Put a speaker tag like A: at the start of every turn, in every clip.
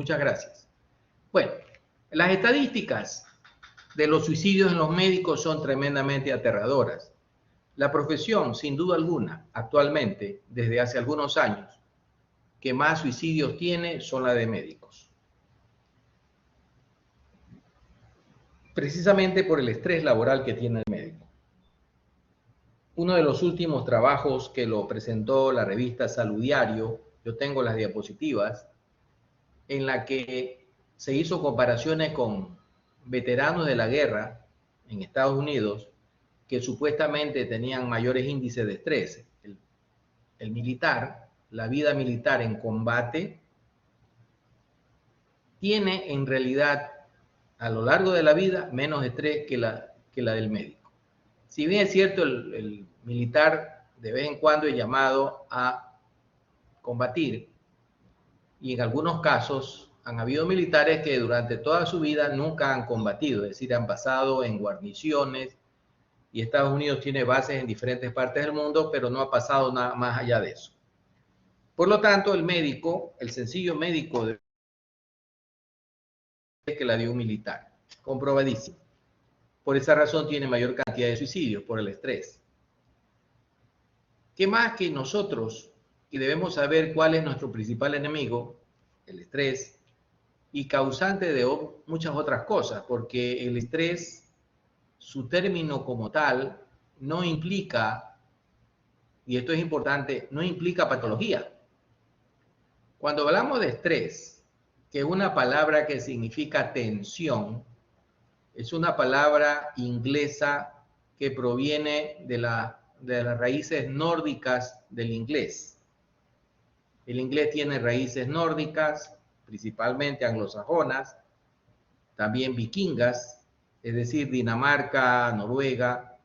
A: Muchas gracias. Bueno, las estadísticas de los suicidios en los médicos son tremendamente aterradoras. La profesión, sin duda alguna, actualmente, desde hace algunos años, que más suicidios tiene son la de médicos. Precisamente por el estrés laboral que tiene el médico. Uno de los últimos trabajos que lo presentó la revista Saludiario, yo tengo las diapositivas, en la que se hizo comparaciones con veteranos de la guerra en Estados Unidos que supuestamente tenían mayores índices de estrés. El militar, la vida militar en combate, tiene en realidad a lo largo de la vida menos estrés que la del médico. Si bien es cierto, el militar de vez en cuando es llamado a combatir, y en algunos casos han habido militares que durante toda su vida nunca han combatido, es decir, han pasado en guarniciones, y Estados Unidos tiene bases en diferentes partes del mundo, pero no ha pasado nada más allá de eso. Por lo tanto, el médico, el sencillo médico de que la dio un militar, comprobadísimo. Por esa razón tiene mayor cantidad de suicidios, por el estrés. ¿Qué más que nosotros? Y debemos saber cuál es nuestro principal enemigo, el estrés, y causante de muchas otras cosas, porque el estrés, su término como tal, no implica, y esto es importante, no implica patología. Cuando hablamos de estrés, que es una palabra que significa tensión, es una palabra inglesa que proviene de las raíces nórdicas del inglés. El inglés tiene raíces nórdicas, principalmente anglosajonas, también vikingas, es decir, Dinamarca, Noruega,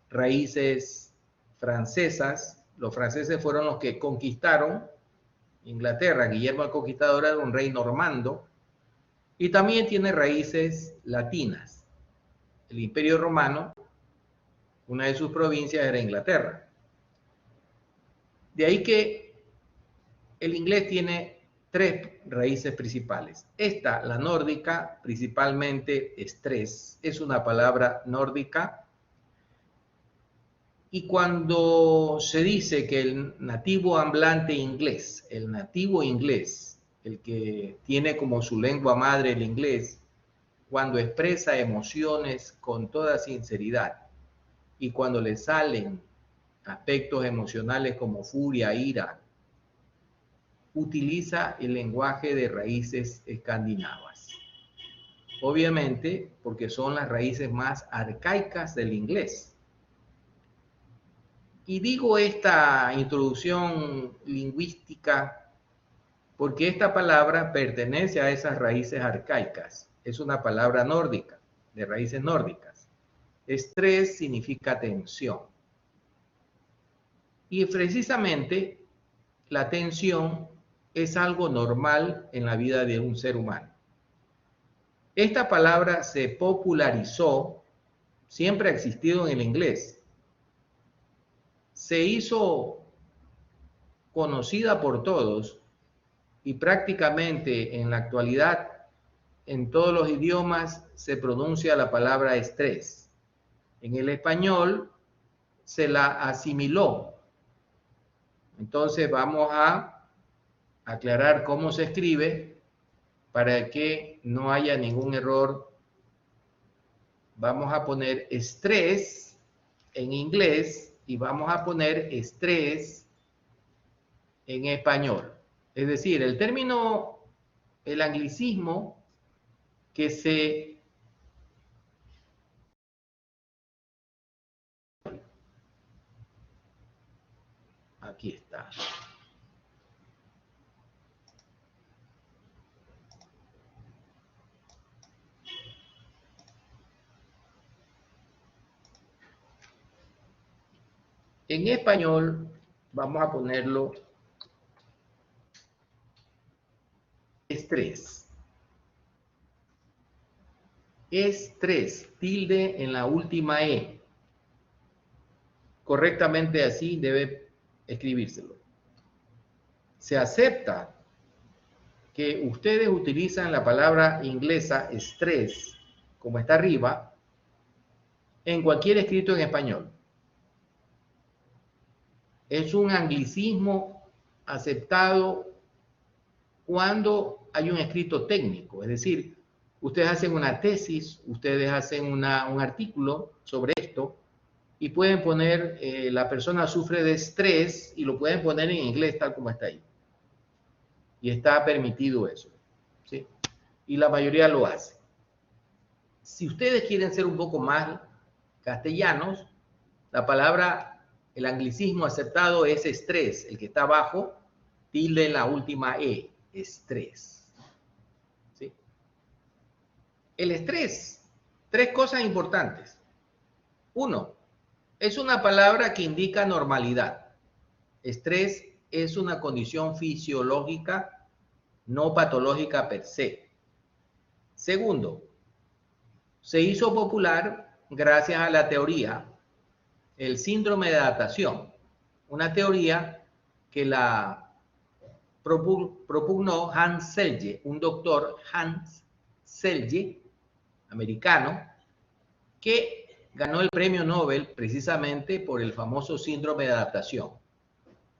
A: raíces francesas. Los franceses fueron los que conquistaron Inglaterra. Guillermo el Conquistador era un rey normando, y también tiene raíces latinas. El Imperio Romano, una de sus provincias era Inglaterra. De ahí que el inglés tiene tres raíces principales. Esta, la nórdica, principalmente estrés, es una palabra nórdica. Y cuando se dice que el nativo hablante inglés, el nativo inglés, el que tiene como su lengua madre el inglés, cuando expresa emociones con toda sinceridad y cuando le salen aspectos emocionales como furia, ira, utiliza el lenguaje de raíces escandinavas. Obviamente, porque son las raíces más arcaicas del inglés. Y digo esta introducción lingüística porque esta palabra pertenece a esas raíces arcaicas. Es una palabra nórdica, de raíces nórdicas. Estrés significa tensión. Y precisamente la tensión es algo normal en la vida de un ser humano. Esta palabra se popularizó, siempre ha existido en el inglés. Se hizo conocida por todos y prácticamente en la actualidad en todos los idiomas se pronuncia la palabra estrés. En el español se la asimiló. Entonces vamos a aclarar cómo se escribe para que no haya ningún error. Vamos a poner estrés en inglés y vamos a poner estrés en español. Es decir, el término, el anglicismo que se aquí está. En español vamos a ponerlo estrés. Estrés, tilde en la última E. Correctamente así debe escribírselo. Se acepta que ustedes utilizan la palabra inglesa stress, como está arriba, en cualquier escrito en español. Es un anglicismo aceptado cuando hay un escrito técnico, es decir, ustedes hacen una tesis, ustedes hacen un artículo sobre esto y pueden poner, la persona sufre de estrés y lo pueden poner en inglés tal como está ahí. Y está permitido eso, ¿sí? Y la mayoría lo hace. Si ustedes quieren ser un poco más castellanos, la palabra, el anglicismo aceptado es estrés, el que está abajo, tilde en la última E, estrés. ¿Sí? El estrés, tres cosas importantes. Uno, es una palabra que indica normalidad. Estrés es una condición fisiológica, no patológica per se. Segundo, se hizo popular gracias a la teoría, el síndrome de adaptación, una teoría que la propugnó Hans Selye, un doctor Hans Selye, americano, que ganó el premio Nobel precisamente por el famoso síndrome de adaptación.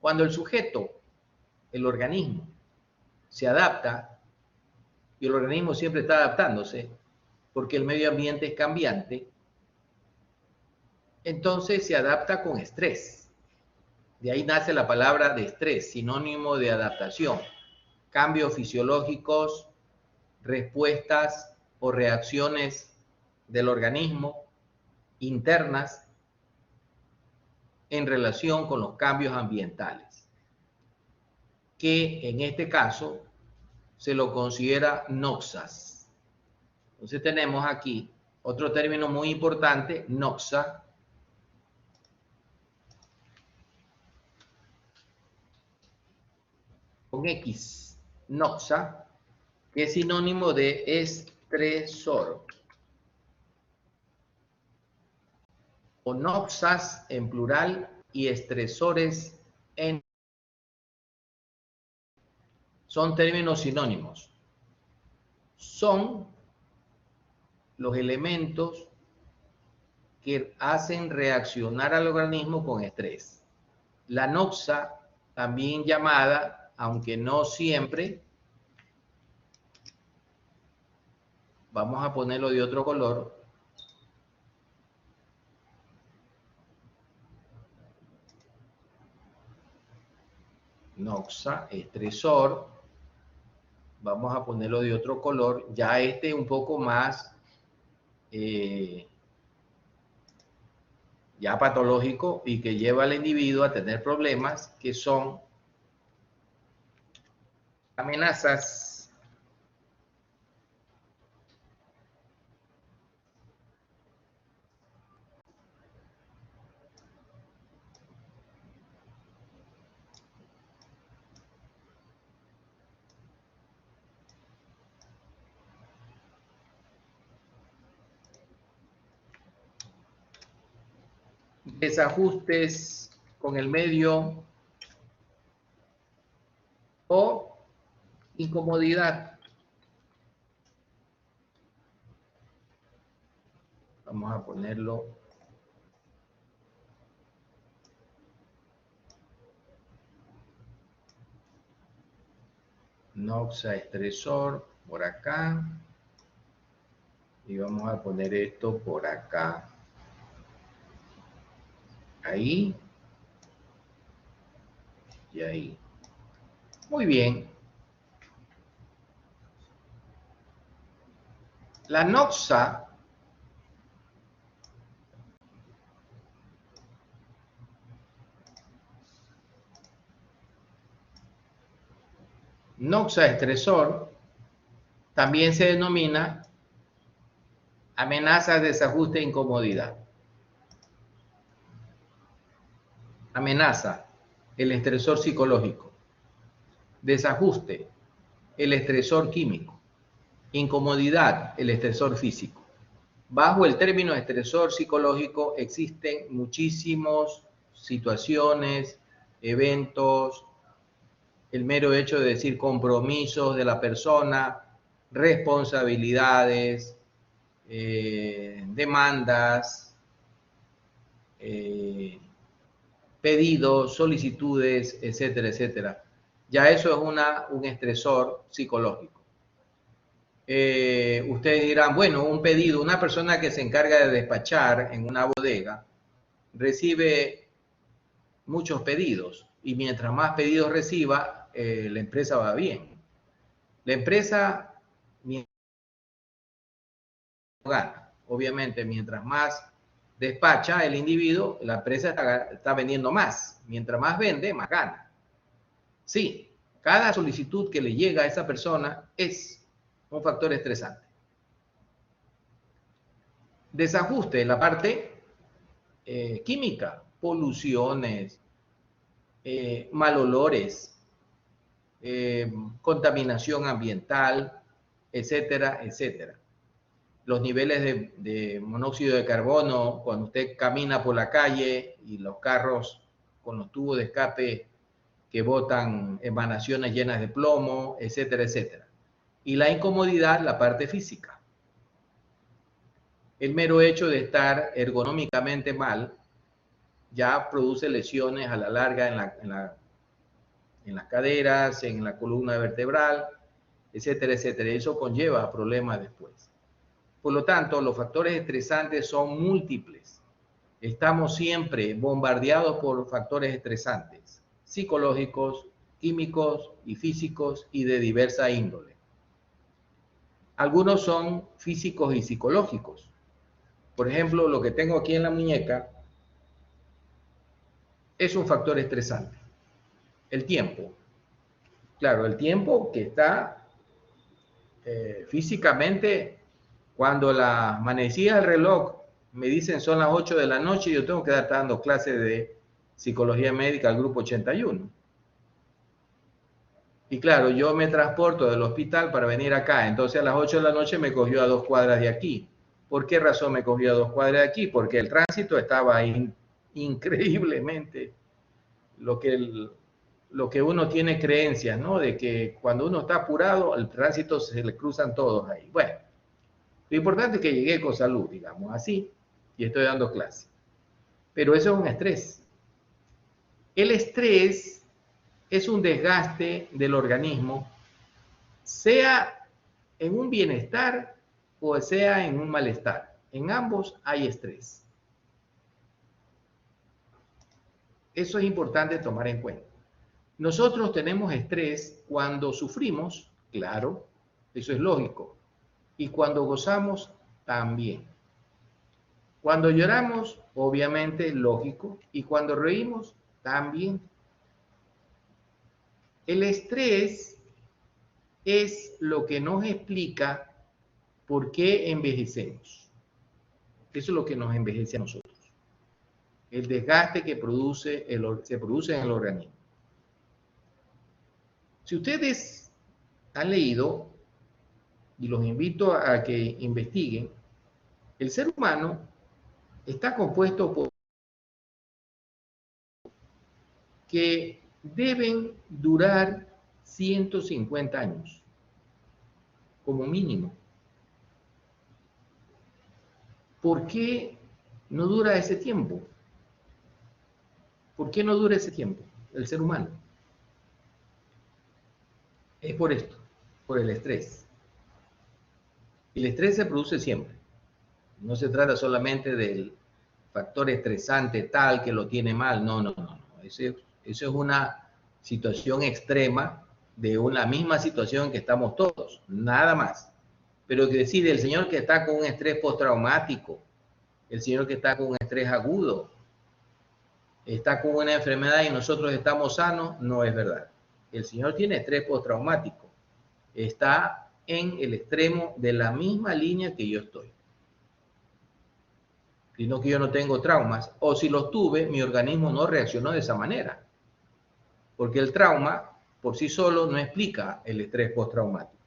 A: Cuando el sujeto, el organismo, se adapta, y el organismo siempre está adaptándose, porque el medio ambiente es cambiante, entonces se adapta con estrés. De ahí nace la palabra de estrés, sinónimo de adaptación. Cambios fisiológicos, respuestas o reacciones del organismo internas en relación con los cambios ambientales, que en este caso se lo considera noxas. Entonces tenemos aquí otro término muy importante, noxa, con X, noxa, que es sinónimo de estresor. O noxas en plural y estresores en... Son términos sinónimos. Son los elementos que hacen reaccionar al organismo con estrés. La noxa, también llamada, aunque no siempre, vamos a ponerlo de otro color, noxa, estresor, vamos a ponerlo de otro color, ya este un poco más ya patológico y que lleva al individuo a tener problemas que son amenazas, desajustes con el medio o incomodidad. Vamos a ponerlo noxa, estresor por acá y vamos a poner esto por acá, ahí y ahí. Muy bien. La noxa estresor también se denomina amenaza, desajuste e incomodidad. Amenaza, el estresor psicológico. Desajuste, el estresor químico. Incomodidad, el estresor físico. Bajo el término estresor psicológico existen muchísimas situaciones, eventos, el mero hecho de decir compromisos de la persona, responsabilidades, demandas, pedidos, solicitudes, etcétera, etcétera. Ya eso es un estresor psicológico. Ustedes dirán, bueno, un pedido, una persona que se encarga de despachar en una bodega, recibe muchos pedidos y mientras más pedidos reciba, la empresa va bien. La empresa gana. Obviamente, mientras más despacha el individuo, la empresa está vendiendo más. Mientras más vende, más gana. Sí, cada solicitud que le llega a esa persona es un factor estresante. Desajuste en la parte química, poluciones, mal olores, contaminación ambiental, etcétera, etcétera. Los niveles de monóxido de carbono, cuando usted camina por la calle y los carros con los tubos de escape que botan emanaciones llenas de plomo, etcétera, etcétera. Y la incomodidad, la parte física. El mero hecho de estar ergonómicamente mal ya produce lesiones a la larga en las caderas, en la columna vertebral, etcétera, etcétera. Eso conlleva problemas después. Por lo tanto, los factores estresantes son múltiples. Estamos siempre bombardeados por factores estresantes, psicológicos, químicos y físicos y de diversa índole. Algunos son físicos y psicológicos. Por ejemplo, lo que tengo aquí en la muñeca es un factor estresante. El tiempo. Claro, el tiempo que está físicamente, cuando las manecillas del reloj me dicen son las 8 de la noche, yo tengo que estar dando clases de psicología médica al grupo 81. Y claro, yo me transporto del hospital para venir acá, entonces a las 8 de la noche me cogió a 2 cuadras de aquí. ¿Por qué razón me cogió a 2 cuadras de aquí? Porque el tránsito estaba increíblemente lo que uno tiene creencias, ¿no? De que cuando uno está apurado, el tránsito se le cruzan todos ahí. Bueno, lo importante es que llegué con salud, digamos así, y estoy dando clase. Pero eso es un estrés. El estrés es un desgaste del organismo, sea en un bienestar o sea en un malestar. En ambos hay estrés. Eso es importante tomar en cuenta. Nosotros tenemos estrés cuando sufrimos, claro, eso es lógico, y cuando gozamos, también. Cuando lloramos, obviamente es lógico, y cuando reímos, también. El estrés es lo que nos explica por qué envejecemos. Eso es lo que nos envejece a nosotros. El desgaste que se produce en el organismo. Si ustedes han leído, y los invito a que investiguen, el ser humano está compuesto por que deben durar 150 años, como mínimo. ¿Por qué no dura ese tiempo? ¿Por qué no dura ese tiempo el ser humano? Es por esto, por el estrés. El estrés se produce siempre. No se trata solamente del factor estresante tal que lo tiene mal. No, no, no. Eso es una situación extrema de una misma situación que estamos todos, nada más. Pero que decir, el señor que está con un estrés postraumático, el señor que está con un estrés agudo, está con una enfermedad y nosotros estamos sanos, no es verdad. El señor tiene estrés postraumático, está en el extremo de la misma línea que yo estoy. Sino que yo no tengo traumas, o si los tuve, mi organismo no reaccionó de esa manera. Porque el trauma por sí solo no explica el estrés postraumático.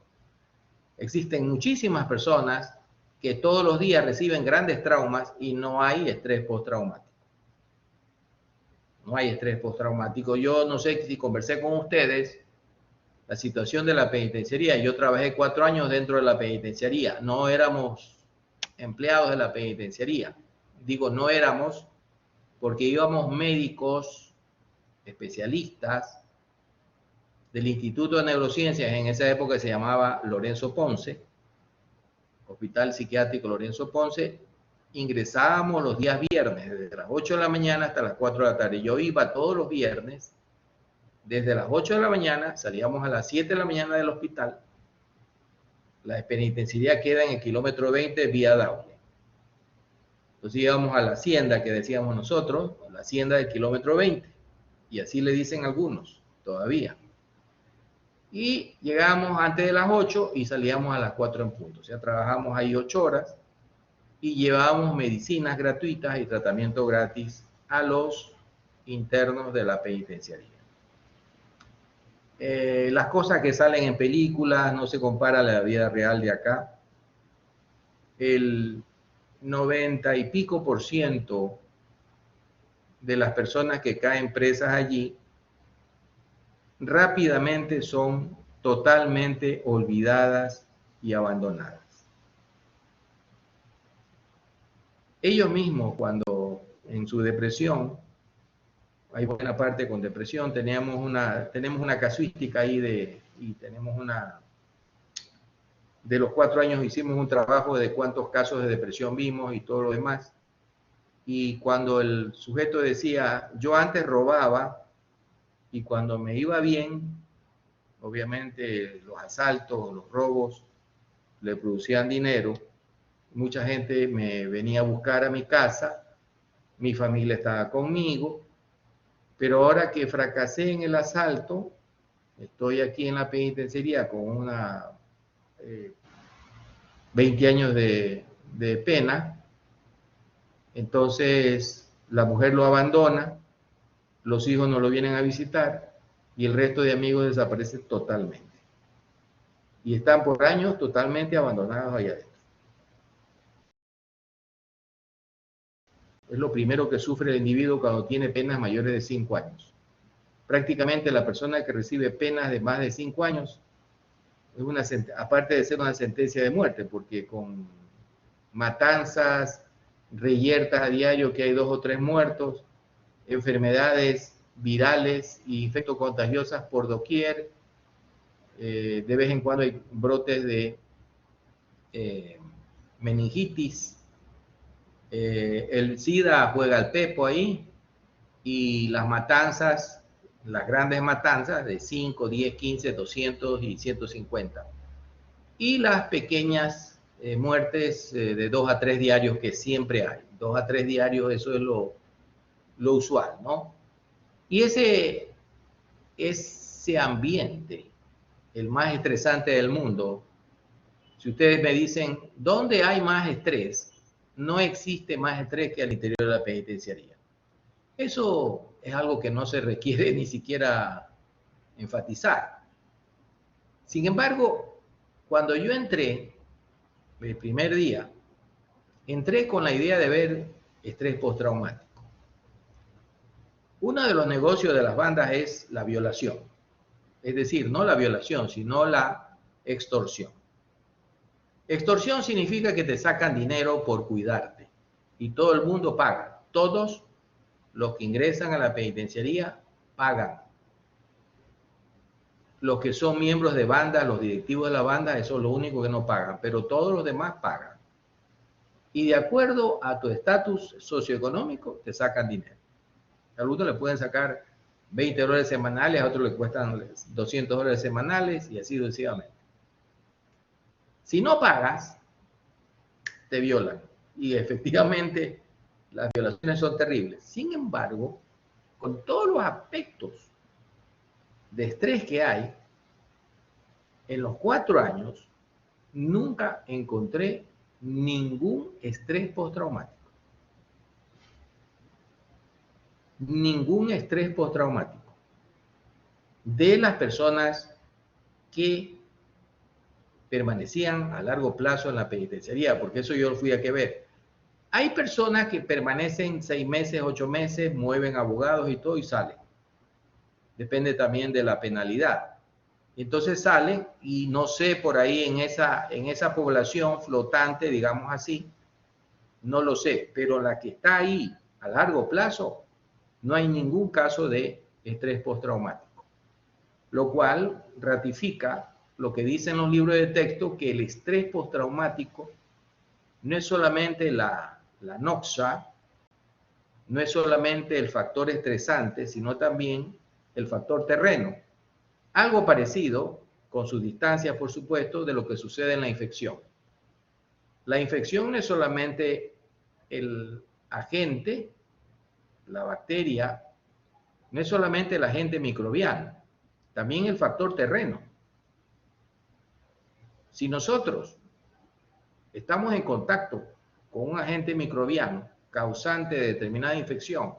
A: Existen muchísimas personas que todos los días reciben grandes traumas y no hay estrés postraumático. No hay estrés postraumático. Yo no sé si conversé con ustedes la situación de la penitenciaría. Yo trabajé 4 años dentro de la penitenciaría. No éramos empleados de la penitenciaría. Digo, no éramos porque íbamos médicos, especialistas del Instituto de Neurociencias, en esa época se llamaba Lorenzo Ponce, Hospital Psiquiátrico Lorenzo Ponce. Ingresábamos los días viernes, desde las 8 de la mañana hasta las 4 de la tarde. Yo iba todos los viernes, desde las 8 de la mañana, salíamos a las 7 de la mañana del hospital. La penitenciaría queda en el kilómetro 20, vía Daule. Entonces íbamos a la hacienda, que decíamos nosotros, la hacienda del kilómetro 20, y así le dicen algunos todavía. Y llegábamos antes de las 8 y salíamos a las 4 en punto. O sea, trabajamos ahí 8 horas y llevábamos medicinas gratuitas y tratamiento gratis a los internos de la penitenciaría. Las cosas que salen en películas no se compara a la vida real de acá. El 90 y pico % de las personas que caen presas allí rápidamente son totalmente olvidadas y abandonadas. Ellos mismos, cuando en su depresión, hay buena parte con depresión, tenemos una casuística ahí de los 4 años hicimos un trabajo de cuántos casos de depresión vimos y todo lo demás. Y cuando el sujeto decía, yo antes robaba y cuando me iba bien, obviamente los asaltos, los robos le producían dinero, mucha gente me venía a buscar a mi casa, mi familia estaba conmigo, pero ahora que fracasé en el asalto, estoy aquí en la penitenciaría con 20 años de pena, entonces la mujer lo abandona, los hijos no lo vienen a visitar y el resto de amigos desaparece totalmente. Y están por años totalmente abandonados allá adentro. Es lo primero que sufre el individuo cuando tiene penas mayores de 5 años. Prácticamente la persona que recibe penas de más de 5 años, aparte de ser una sentencia de muerte, porque con matanzas, reyertas a diario que hay 2 o 3 muertos, enfermedades virales e infectos contagiosas por doquier, de vez en cuando hay brotes de meningitis, el SIDA juega al pepo ahí, y las matanzas, las grandes matanzas de 5, 10, 15, 200 y 150. Y las pequeñas muertes de 2 a 3 diarios que siempre hay. 2 a 3 diarios, eso es lo usual, ¿no? Y ese ambiente, el más estresante del mundo, si ustedes me dicen, ¿dónde hay más estrés? No existe más estrés que al interior de la penitenciaría. Eso es algo que no se requiere ni siquiera enfatizar. Sin embargo, cuando yo entré, el primer día, entré con la idea de ver estrés postraumático. Uno de los negocios de las bandas es la violación. Es decir, no la violación, sino la extorsión. Extorsión significa que te sacan dinero por cuidarte y todo el mundo paga. Todos los que ingresan a la penitenciaría pagan. Los que son miembros de banda, los directivos de la banda, eso es lo único que no pagan, pero todos los demás pagan. Y de acuerdo a tu estatus socioeconómico, te sacan dinero. A algunos le pueden sacar $20 semanales, a otros le cuestan $200 semanales y así sucesivamente. Si no pagas, te violan. Y efectivamente, las violaciones son terribles. Sin embargo, con todos los aspectos de estrés que hay, en los 4 años, nunca encontré ningún estrés postraumático. Ningún estrés postraumático de las personas que permanecían a largo plazo en la penitenciaría, porque eso yo fui a que ver. Hay personas que permanecen 6 meses, 8 meses, mueven abogados y todo y salen. Depende también de la penalidad. Entonces sale y no sé por ahí en esa población flotante, digamos así, no lo sé, pero la que está ahí a largo plazo, no hay ningún caso de estrés postraumático, lo cual ratifica lo que dicen los libros de texto, que el estrés postraumático no es solamente la noxa, no es solamente el factor estresante, sino también el factor terreno. Algo parecido, con sus distancias, por supuesto, de lo que sucede en la infección. La infección no es solamente el agente, la bacteria, no es solamente el agente microbiano, también el factor terreno. Si nosotros estamos en contacto con un agente microbiano causante de determinada infección,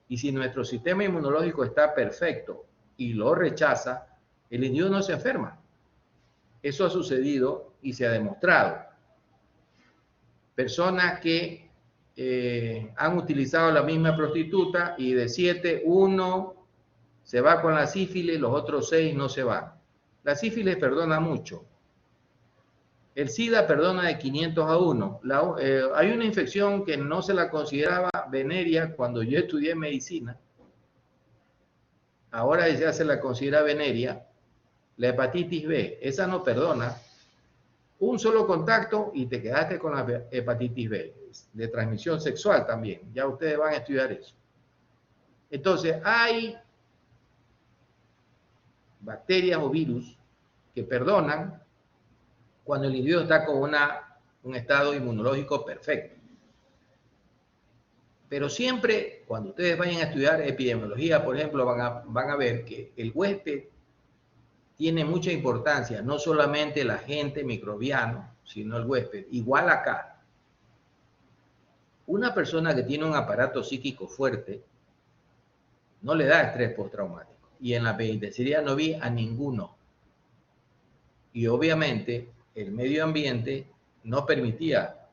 A: y si nuestro sistema inmunológico está perfecto y lo rechaza, el individuo no se enferma. Eso ha sucedido y se ha demostrado. Personas que han utilizado la misma prostituta y de 7, 1 se va con la sífilis, los otros 6 no se van. La sífilis perdona mucho. El SIDA perdona de 500 a 1. Hay una infección que no se la consideraba venérea cuando yo estudié medicina. Ahora ya se la considera venérea. La hepatitis B, esa no perdona. Un solo contacto y te quedaste con la hepatitis B, de transmisión sexual también. Ya ustedes van a estudiar eso. Entonces, hay bacterias o virus que perdonan cuando el individuo está con un estado inmunológico perfecto. Pero siempre, cuando ustedes vayan a estudiar epidemiología, por ejemplo, van a ver que el huésped tiene mucha importancia, no solamente el agente microbiano, sino el huésped. Igual acá, una persona que tiene un aparato psíquico fuerte no le da estrés postraumático. Y en la penitenciaría no vi a ninguno. Y obviamente el medio ambiente no permitía.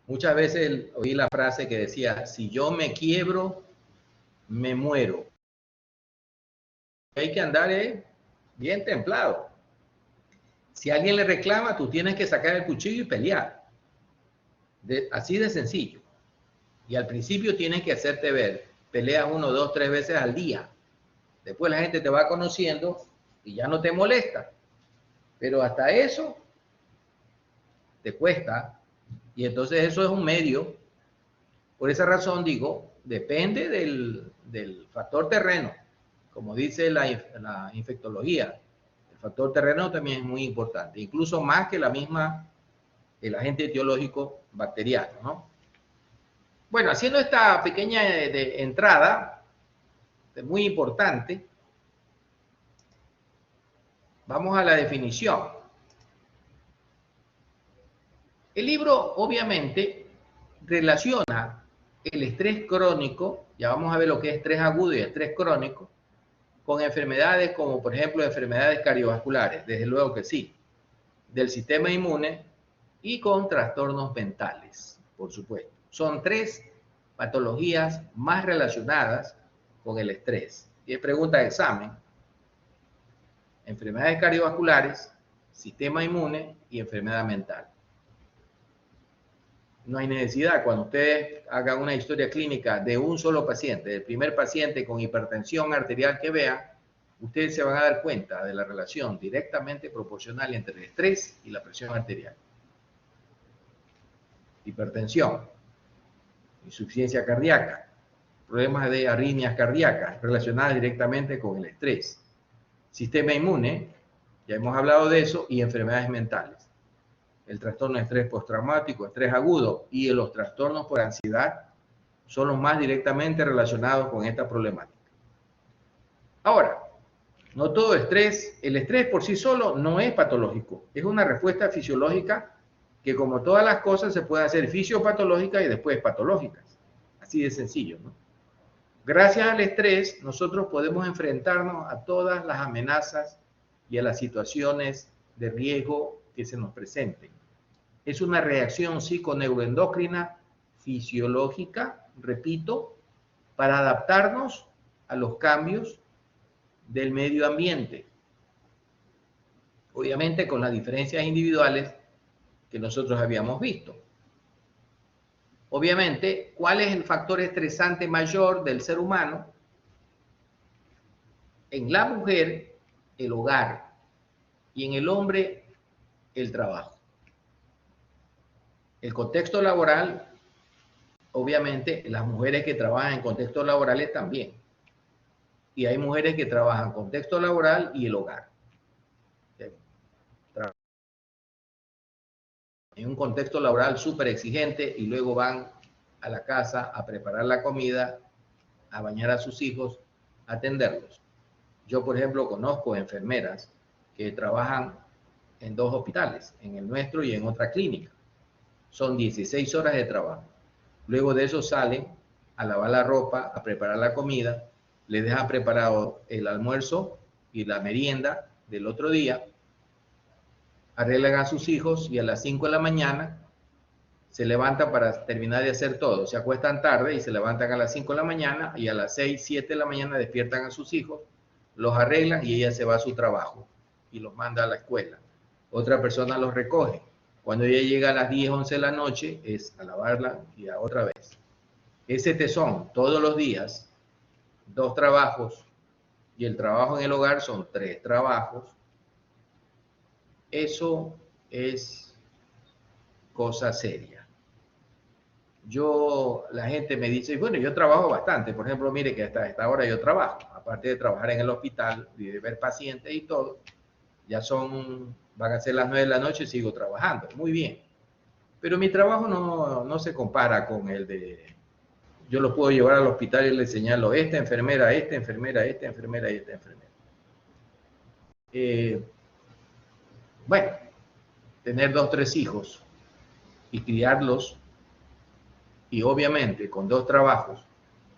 A: Muchas veces oí la frase que decía, si yo me quiebro, me muero. Hay que andar bien templado. Si alguien le reclama, tú tienes que sacar el cuchillo y pelear. Así de sencillo. Y al principio tienes que hacerte ver. Peleas 1, 2, 3 veces al día. Después la gente te va conociendo y ya no te molesta. Pero hasta eso te cuesta. Y entonces eso es un medio. Por esa razón digo, depende del factor terreno. Como dice la infectología, el factor terreno también es muy importante. Incluso más que el agente etiológico bacteriano, ¿no? Bueno, haciendo esta pequeña entrada, muy importante, vamos a la definición. El libro, obviamente, relaciona el estrés crónico, ya vamos a ver lo que es estrés agudo y estrés crónico, con enfermedades como, por ejemplo, enfermedades cardiovasculares, desde luego que sí, del sistema inmune y con trastornos mentales, por supuesto. Son 3 patologías más relacionadas con el estrés. Y es pregunta de examen. Enfermedades cardiovasculares, sistema inmune y enfermedad mental. No hay necesidad, cuando ustedes hagan una historia clínica de un solo paciente, del primer paciente con hipertensión arterial que vean, ustedes se van a dar cuenta de la relación directamente proporcional entre el estrés y la presión arterial. Hipertensión, insuficiencia cardíaca, problemas de arritmias cardíacas relacionadas directamente con el estrés. Sistema inmune, ya hemos hablado de eso, y enfermedades mentales. El trastorno de estrés postraumático, estrés agudo y los trastornos por ansiedad son los más directamente relacionados con esta problemática. Ahora, no todo estrés, el estrés por sí solo no es patológico, es una respuesta fisiológica que, como todas las cosas, se puede hacer fisiopatológica y después patológicas. Así de sencillo, ¿no? Gracias al estrés, nosotros podemos enfrentarnos a todas las amenazas y a las situaciones de riesgo que se nos presenten. Es una reacción psiconeuroendocrina fisiológica, repito, para adaptarnos a los cambios del medio ambiente. obviamente con las diferencias individuales que nosotros habíamos visto. Obviamente, ¿cuál es el factor estresante mayor del ser humano? En la mujer, el hogar, y en el hombre, el trabajo. El contexto laboral, obviamente, las mujeres que trabajan en contextos laborales también. Y hay mujeres que trabajan contexto laboral y el hogar. En un contexto laboral súper exigente y luego van a la casa a preparar la comida, a bañar a sus hijos, a atenderlos. Yo, por ejemplo, conozco enfermeras que trabajan en 2 hospitales, en el nuestro y en otra clínica. Son 16 horas de trabajo. Luego de eso salen a lavar la ropa, a preparar la comida, les dejan preparado el almuerzo y la merienda del otro día, arreglan a sus hijos y a las 5 de la mañana se levantan para terminar de hacer todo. Se acuestan tarde y se levantan a las 5 de la mañana y a las 6, 7 de la mañana despiertan a sus hijos, los arreglan y ella se va a su trabajo y los manda a la escuela. Otra persona los recoge. Cuando ella llega a las 10, 11 de la noche es a lavarla y a otra vez. Ese tesón todos los días, 2 trabajos y el trabajo en el hogar son 3 trabajos. Eso es cosa seria. La gente me dice, bueno, yo trabajo bastante. Por ejemplo, mire que hasta esta hora yo trabajo. Aparte de trabajar en el hospital y de ver pacientes y todo, van a ser las 9 de la noche y sigo trabajando. Muy bien. Pero mi trabajo no se compara con el de... Yo lo puedo llevar al hospital y le señalo esta enfermera, esta enfermera, esta enfermera y esta enfermera. Bueno, tener 2, 3 hijos y criarlos, y obviamente con 2 trabajos,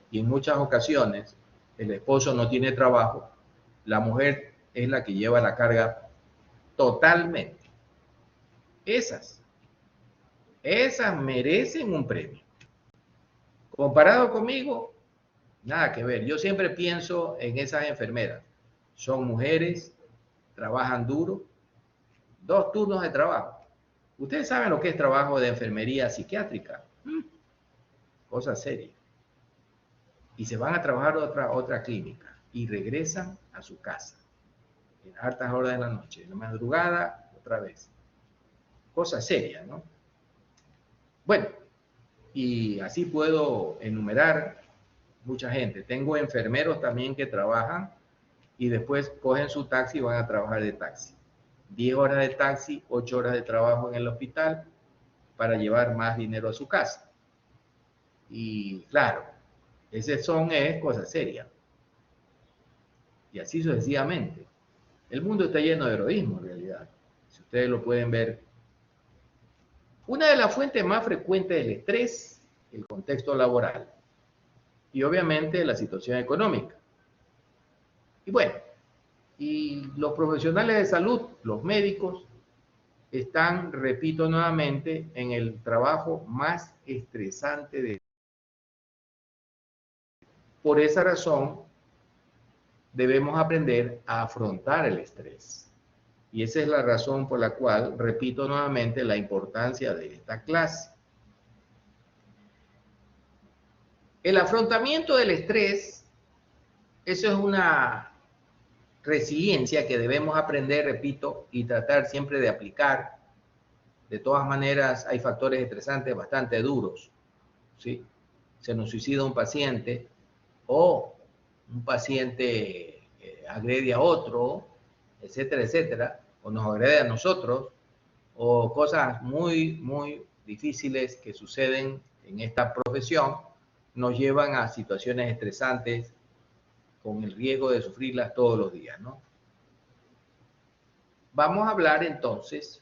A: y en muchas ocasiones el esposo no tiene trabajo, la mujer es la que lleva la carga totalmente. Esas merecen un premio. Comparado conmigo, nada que ver. Yo siempre pienso en esas enfermeras. Son mujeres, trabajan duro, 2 turnos de trabajo. Ustedes saben lo que es trabajo de enfermería psiquiátrica. Cosa seria. Y se van a trabajar a otra clínica y regresan a su casa en altas horas de la noche, en la madrugada, otra vez. Cosa seria, ¿no? Bueno, y así puedo enumerar mucha gente. Tengo enfermeros también que trabajan y después cogen su taxi y van a trabajar de taxi. 10 horas de taxi, 8 horas de trabajo en el hospital para llevar más dinero a su casa. Y claro, ese es cosa seria. Y así sucesivamente. El mundo está lleno de heroísmo en realidad. Si ustedes lo pueden ver. Una de las fuentes más frecuentes del estrés, el contexto laboral. Y obviamente la situación económica. Y bueno, y los profesionales de salud, los médicos, están, repito nuevamente, en el trabajo más estresante de... Por esa razón, debemos aprender a afrontar el estrés. Y esa es la razón por la cual, repito nuevamente, la importancia de esta clase. El afrontamiento del estrés, eso es una resiliencia que debemos aprender, repito, y tratar siempre de aplicar. De todas maneras, hay factores estresantes bastante duros, ¿sí? Se nos suicida un paciente o un paciente agrede a otro, etcétera, etcétera, o nos agrede a nosotros, o cosas muy, muy difíciles que suceden en esta profesión, nos llevan a situaciones estresantes con el riesgo de sufrirlas todos los días, ¿no? Vamos a hablar entonces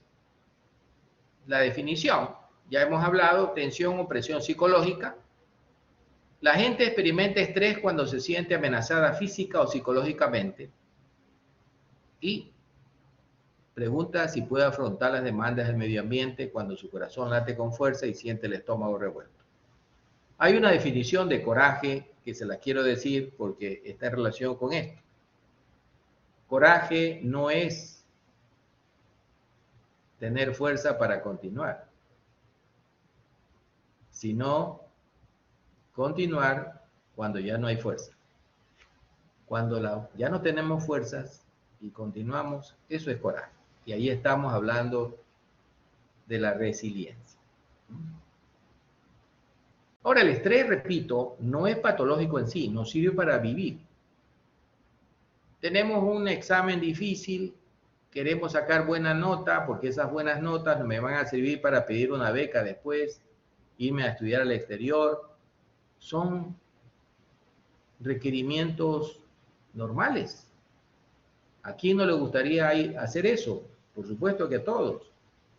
A: la definición. Ya hemos hablado tensión o presión psicológica. La gente experimenta estrés cuando se siente amenazada física o psicológicamente y pregunta si puede afrontar las demandas del medio ambiente cuando su corazón late con fuerza y siente el estómago revuelto. Hay una definición de coraje que se la quiero decir porque está en relación con esto. Coraje no es tener fuerza para continuar, sino continuar cuando ya no hay fuerza. Cuando ya no tenemos fuerzas y continuamos, eso es coraje. Y ahí estamos hablando de la resiliencia. Ahora, el estrés, repito, no es patológico en sí, nos sirve para vivir. Tenemos un examen difícil, queremos sacar buena nota, porque esas buenas notas me van a servir para pedir una beca después, irme a estudiar al exterior. Son requerimientos normales. ¿A quién no le gustaría hacer eso? Por supuesto que a todos.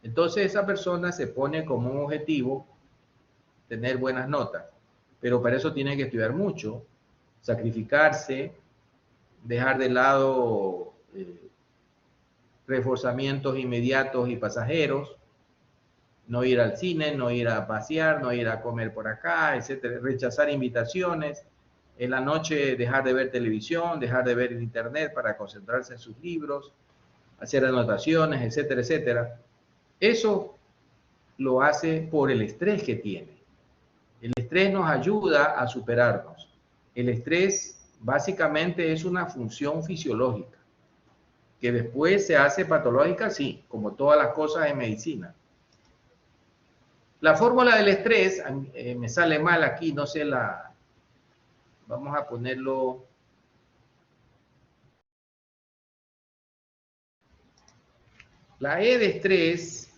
A: Entonces esa persona se pone como un objetivo tener buenas notas, pero para eso tiene que estudiar mucho, sacrificarse, dejar de lado reforzamientos inmediatos y pasajeros, no ir al cine, no ir a pasear, no ir a comer por acá, etcétera, rechazar invitaciones, en la noche dejar de ver televisión, dejar de ver el internet para concentrarse en sus libros, hacer anotaciones, etcétera, etcétera. Eso lo hace por el estrés que tiene. El estrés nos ayuda a superarnos. El estrés básicamente es una función fisiológica, que después se hace patológica, sí, como todas las cosas en medicina. La fórmula del estrés, me sale mal aquí, no sé vamos a ponerlo. La E de estrés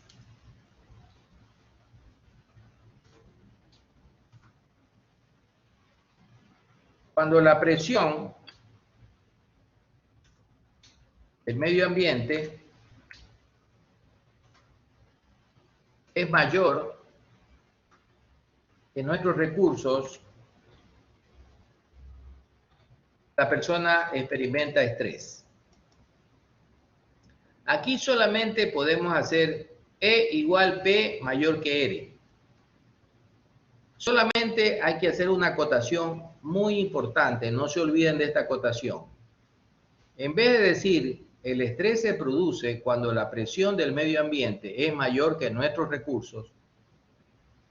A: cuando la presión del medio ambiente es mayor que nuestros recursos, la persona experimenta estrés. Aquí solamente podemos hacer E igual P mayor que R. Solamente hay que hacer una acotación muy importante, no se olviden de esta acotación. En vez de decir el estrés se produce cuando la presión del medio ambiente es mayor que nuestros recursos,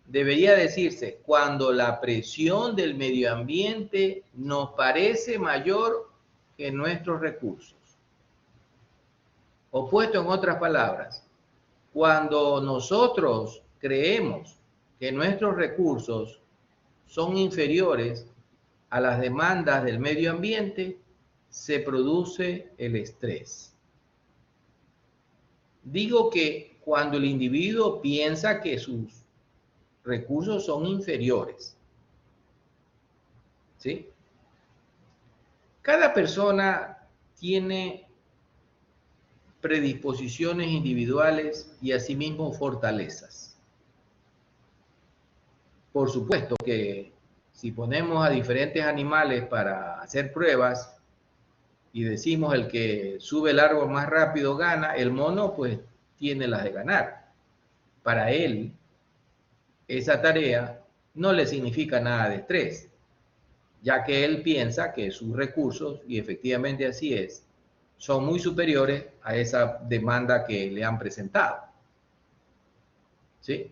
A: debería decirse cuando la presión del medio ambiente nos parece mayor que nuestros recursos. O puesto en otras palabras, cuando nosotros creemos que nuestros recursos son inferiores a las demandas del medio ambiente, se produce el estrés. Digo que cuando el individuo piensa que sus recursos son inferiores, ¿sí? Cada persona tiene predisposiciones individuales y asimismo fortalezas. Por supuesto que si ponemos a diferentes animales para hacer pruebas y decimos el que sube el árbol más rápido gana, el mono pues tiene las de ganar. Para él, esa tarea no le significa nada de estrés, ya que él piensa que sus recursos, y efectivamente así es, son muy superiores a esa demanda que le han presentado. ¿Sí?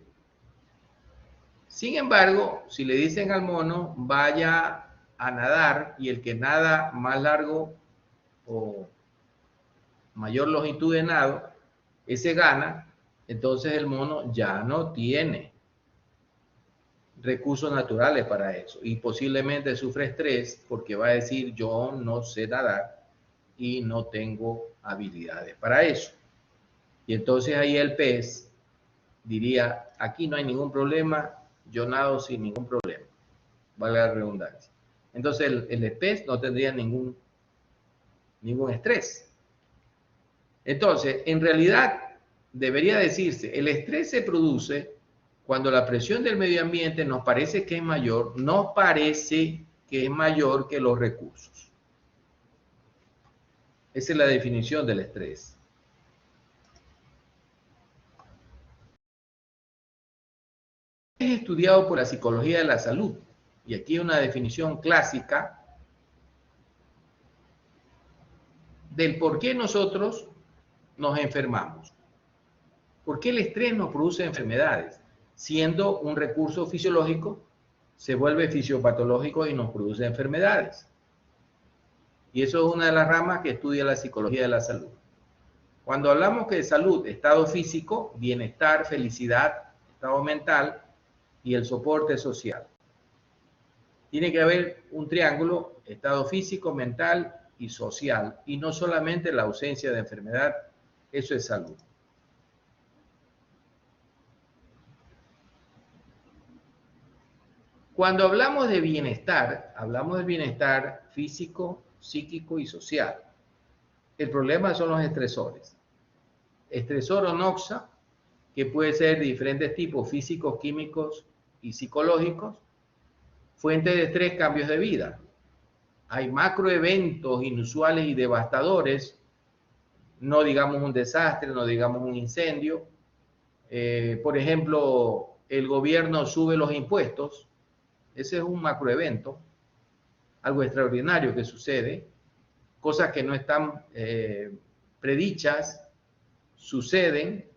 A: Sin embargo, si le dicen al mono, vaya a nadar, y el que nada más largo o mayor longitud de nado, ese gana, entonces el mono ya no tiene recursos naturales para eso y posiblemente sufre estrés porque va a decir yo no sé nadar y no tengo habilidades para eso. Y entonces ahí el pez diría, aquí no hay ningún problema, yo nado sin ningún problema, valga la redundancia. Entonces el pez no tendría ningún estrés. Entonces, en realidad debería decirse, el estrés se produce cuando la presión del medio ambiente nos parece que es mayor, nos parece que es mayor que los recursos. Esa es la definición del estrés. Es estudiado por la psicología de la salud, y aquí hay una definición clásica del por qué nosotros nos enfermamos. ¿Por qué el estrés nos produce enfermedades? Siendo un recurso fisiológico, se vuelve fisiopatológico y nos produce enfermedades. Y eso es una de las ramas que estudia la psicología de la salud. Cuando hablamos que de salud, estado físico, bienestar, felicidad, estado mental y el soporte social. Tiene que haber un triángulo, estado físico, mental y social, y no solamente la ausencia de enfermedad, eso es salud. Cuando hablamos de bienestar, hablamos del bienestar físico, psíquico y social. El problema son los estresores. Estresor o noxa, que puede ser de diferentes tipos, físicos, químicos y psicológicos. Fuente de estrés, cambios de vida. Hay macroeventos inusuales y devastadores, no digamos un desastre, no digamos un incendio. Por ejemplo, el gobierno sube los impuestos. Ese es un macroevento, algo extraordinario que sucede, cosas que no están predichas, suceden,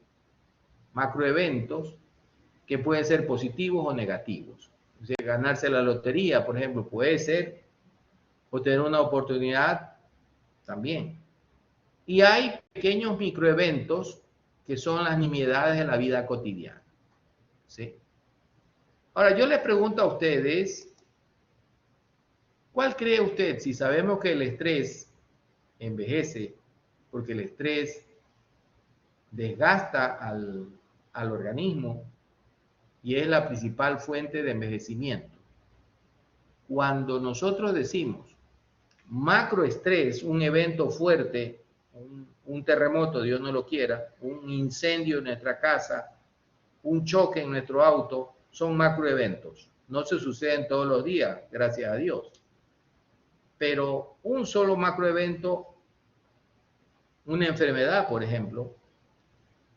A: macroeventos que pueden ser positivos o negativos. O sea, ganarse la lotería, por ejemplo, puede ser, o tener una oportunidad también. Y hay pequeños microeventos que son las nimiedades de la vida cotidiana. ¿Sí? Ahora, yo les pregunto a ustedes, ¿cuál cree usted, si sabemos que el estrés envejece, porque el estrés desgasta al organismo y es la principal fuente de envejecimiento? Cuando nosotros decimos macroestrés, un evento fuerte, un terremoto, Dios no lo quiera, un incendio en nuestra casa, un choque en nuestro auto, son macroeventos. No se suceden todos los días, gracias a Dios. Pero un solo macroevento, una enfermedad, por ejemplo,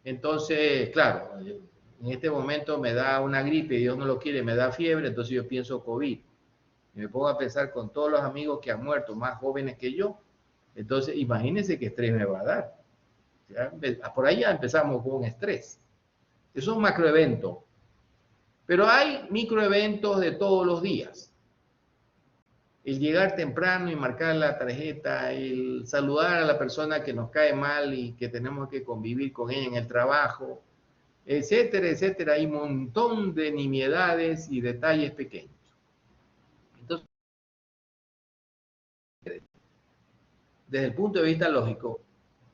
A: entonces, claro, en este momento me da una gripe, Dios no lo quiere, me da fiebre, entonces yo pienso COVID. Y me pongo a pensar con todos los amigos que han muerto, más jóvenes que yo. Entonces, imagínense qué estrés me va a dar. ¿Ya? Por ahí ya empezamos con un estrés. Eso es un macroevento. Pero hay microeventos de todos los días. El llegar temprano y marcar la tarjeta, el saludar a la persona que nos cae mal y que tenemos que convivir con ella en el trabajo, etcétera, etcétera. Hay un montón de nimiedades y detalles pequeños. Entonces, desde el punto de vista lógico,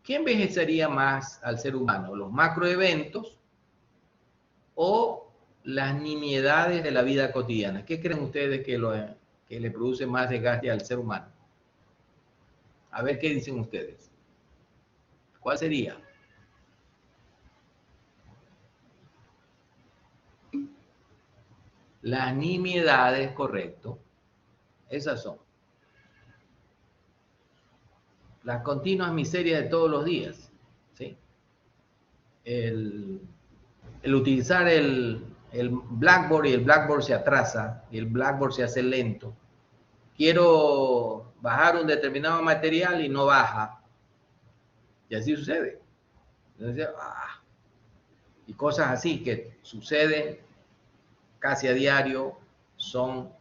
A: ¿qué envejecería más al ser humano? ¿Los macroeventos o las nimiedades de la vida cotidiana? ¿Qué creen ustedes que le produce más desgaste al ser humano? A ver qué dicen ustedes. ¿Cuál sería? Las nimiedades, correcto. Esas son. Las continuas miserias de todos los días. ¿Sí? El utilizar el Blackboard y el Blackboard se atrasa y el Blackboard se hace lento. Quiero bajar un determinado material y no baja. Y así sucede. Entonces, y cosas así que suceden casi a diario son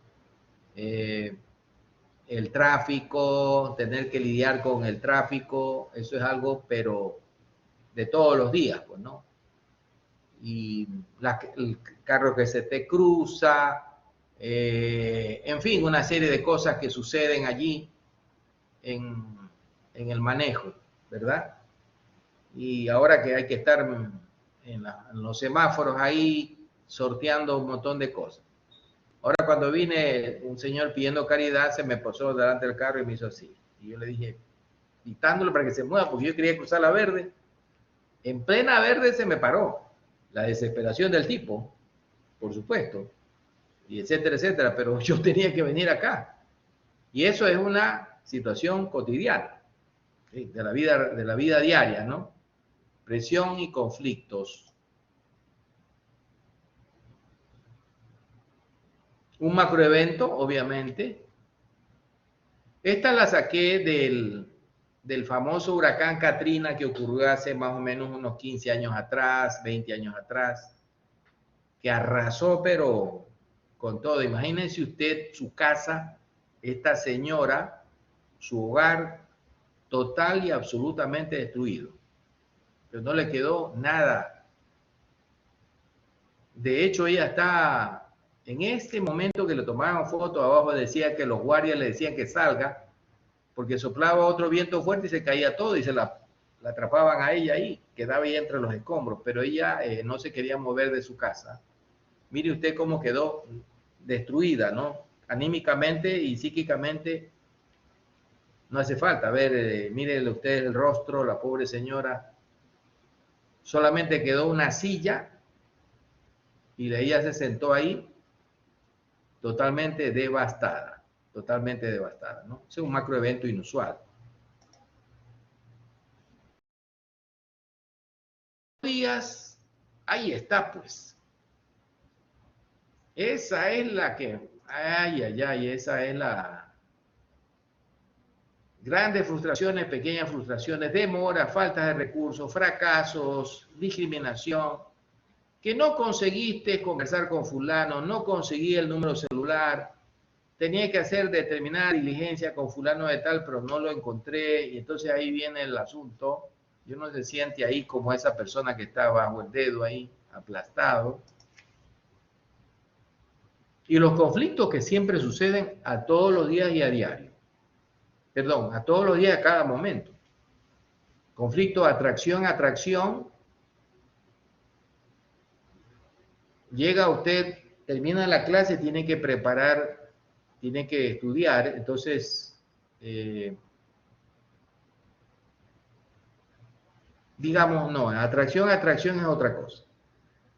A: el tráfico, tener que lidiar con el tráfico, eso es algo, pero de todos los días, pues, ¿no? Y el carro que se te cruza, en fin, una serie de cosas que suceden allí en el manejo, ¿verdad? Y ahora que hay que estar en los semáforos ahí sorteando un montón de cosas. Ahora cuando vine, un señor pidiendo caridad se me posó delante del carro y me hizo así. Y yo le dije, gritándole para que se mueva, porque yo quería cruzar la verde. En plena verde se me paró. La desesperación del tipo, por supuesto, y etcétera, etcétera, pero yo tenía que venir acá. Y eso es una situación cotidiana, ¿sí? de la vida diaria, ¿no? Presión y conflictos. Un macroevento, obviamente. Esta la saqué del famoso huracán Katrina que ocurrió hace más o menos unos 15 años atrás, 20 años atrás, que arrasó, pero con todo. Imagínense usted su casa, esta señora, su hogar total y absolutamente destruido. Pero no le quedó nada. De hecho, ella está, en este momento que le tomaban fotos, abajo decía que los guardias le decían que salga, porque soplaba otro viento fuerte y se caía todo y se la atrapaban a ella ahí, quedaba ahí entre los escombros, pero ella no se quería mover de su casa. Mire usted cómo quedó destruida, ¿no? Anímicamente y psíquicamente no hace falta. A ver, mire usted el rostro, la pobre señora. Solamente quedó una silla y ella se sentó ahí totalmente devastada, ¿no? Es un macroevento inusual. Días, ahí está, pues. Esa es la que, esa es la grandes frustraciones, pequeñas frustraciones, demora, falta de recursos, fracasos, discriminación, que no conseguiste conversar con fulano, no conseguí el número celular, tenía que hacer determinada diligencia con fulano de tal, pero no lo encontré, y entonces ahí viene el asunto. Y uno se siente ahí como esa persona que está bajo el dedo ahí, aplastado. Y los conflictos que siempre suceden a todos los días y a diario. Perdón, a todos los días, a cada momento. Conflicto, atracción, atracción. Llega usted, termina la clase, tiene que preparar, tiene que estudiar, entonces, digamos, no, atracción, atracción es otra cosa.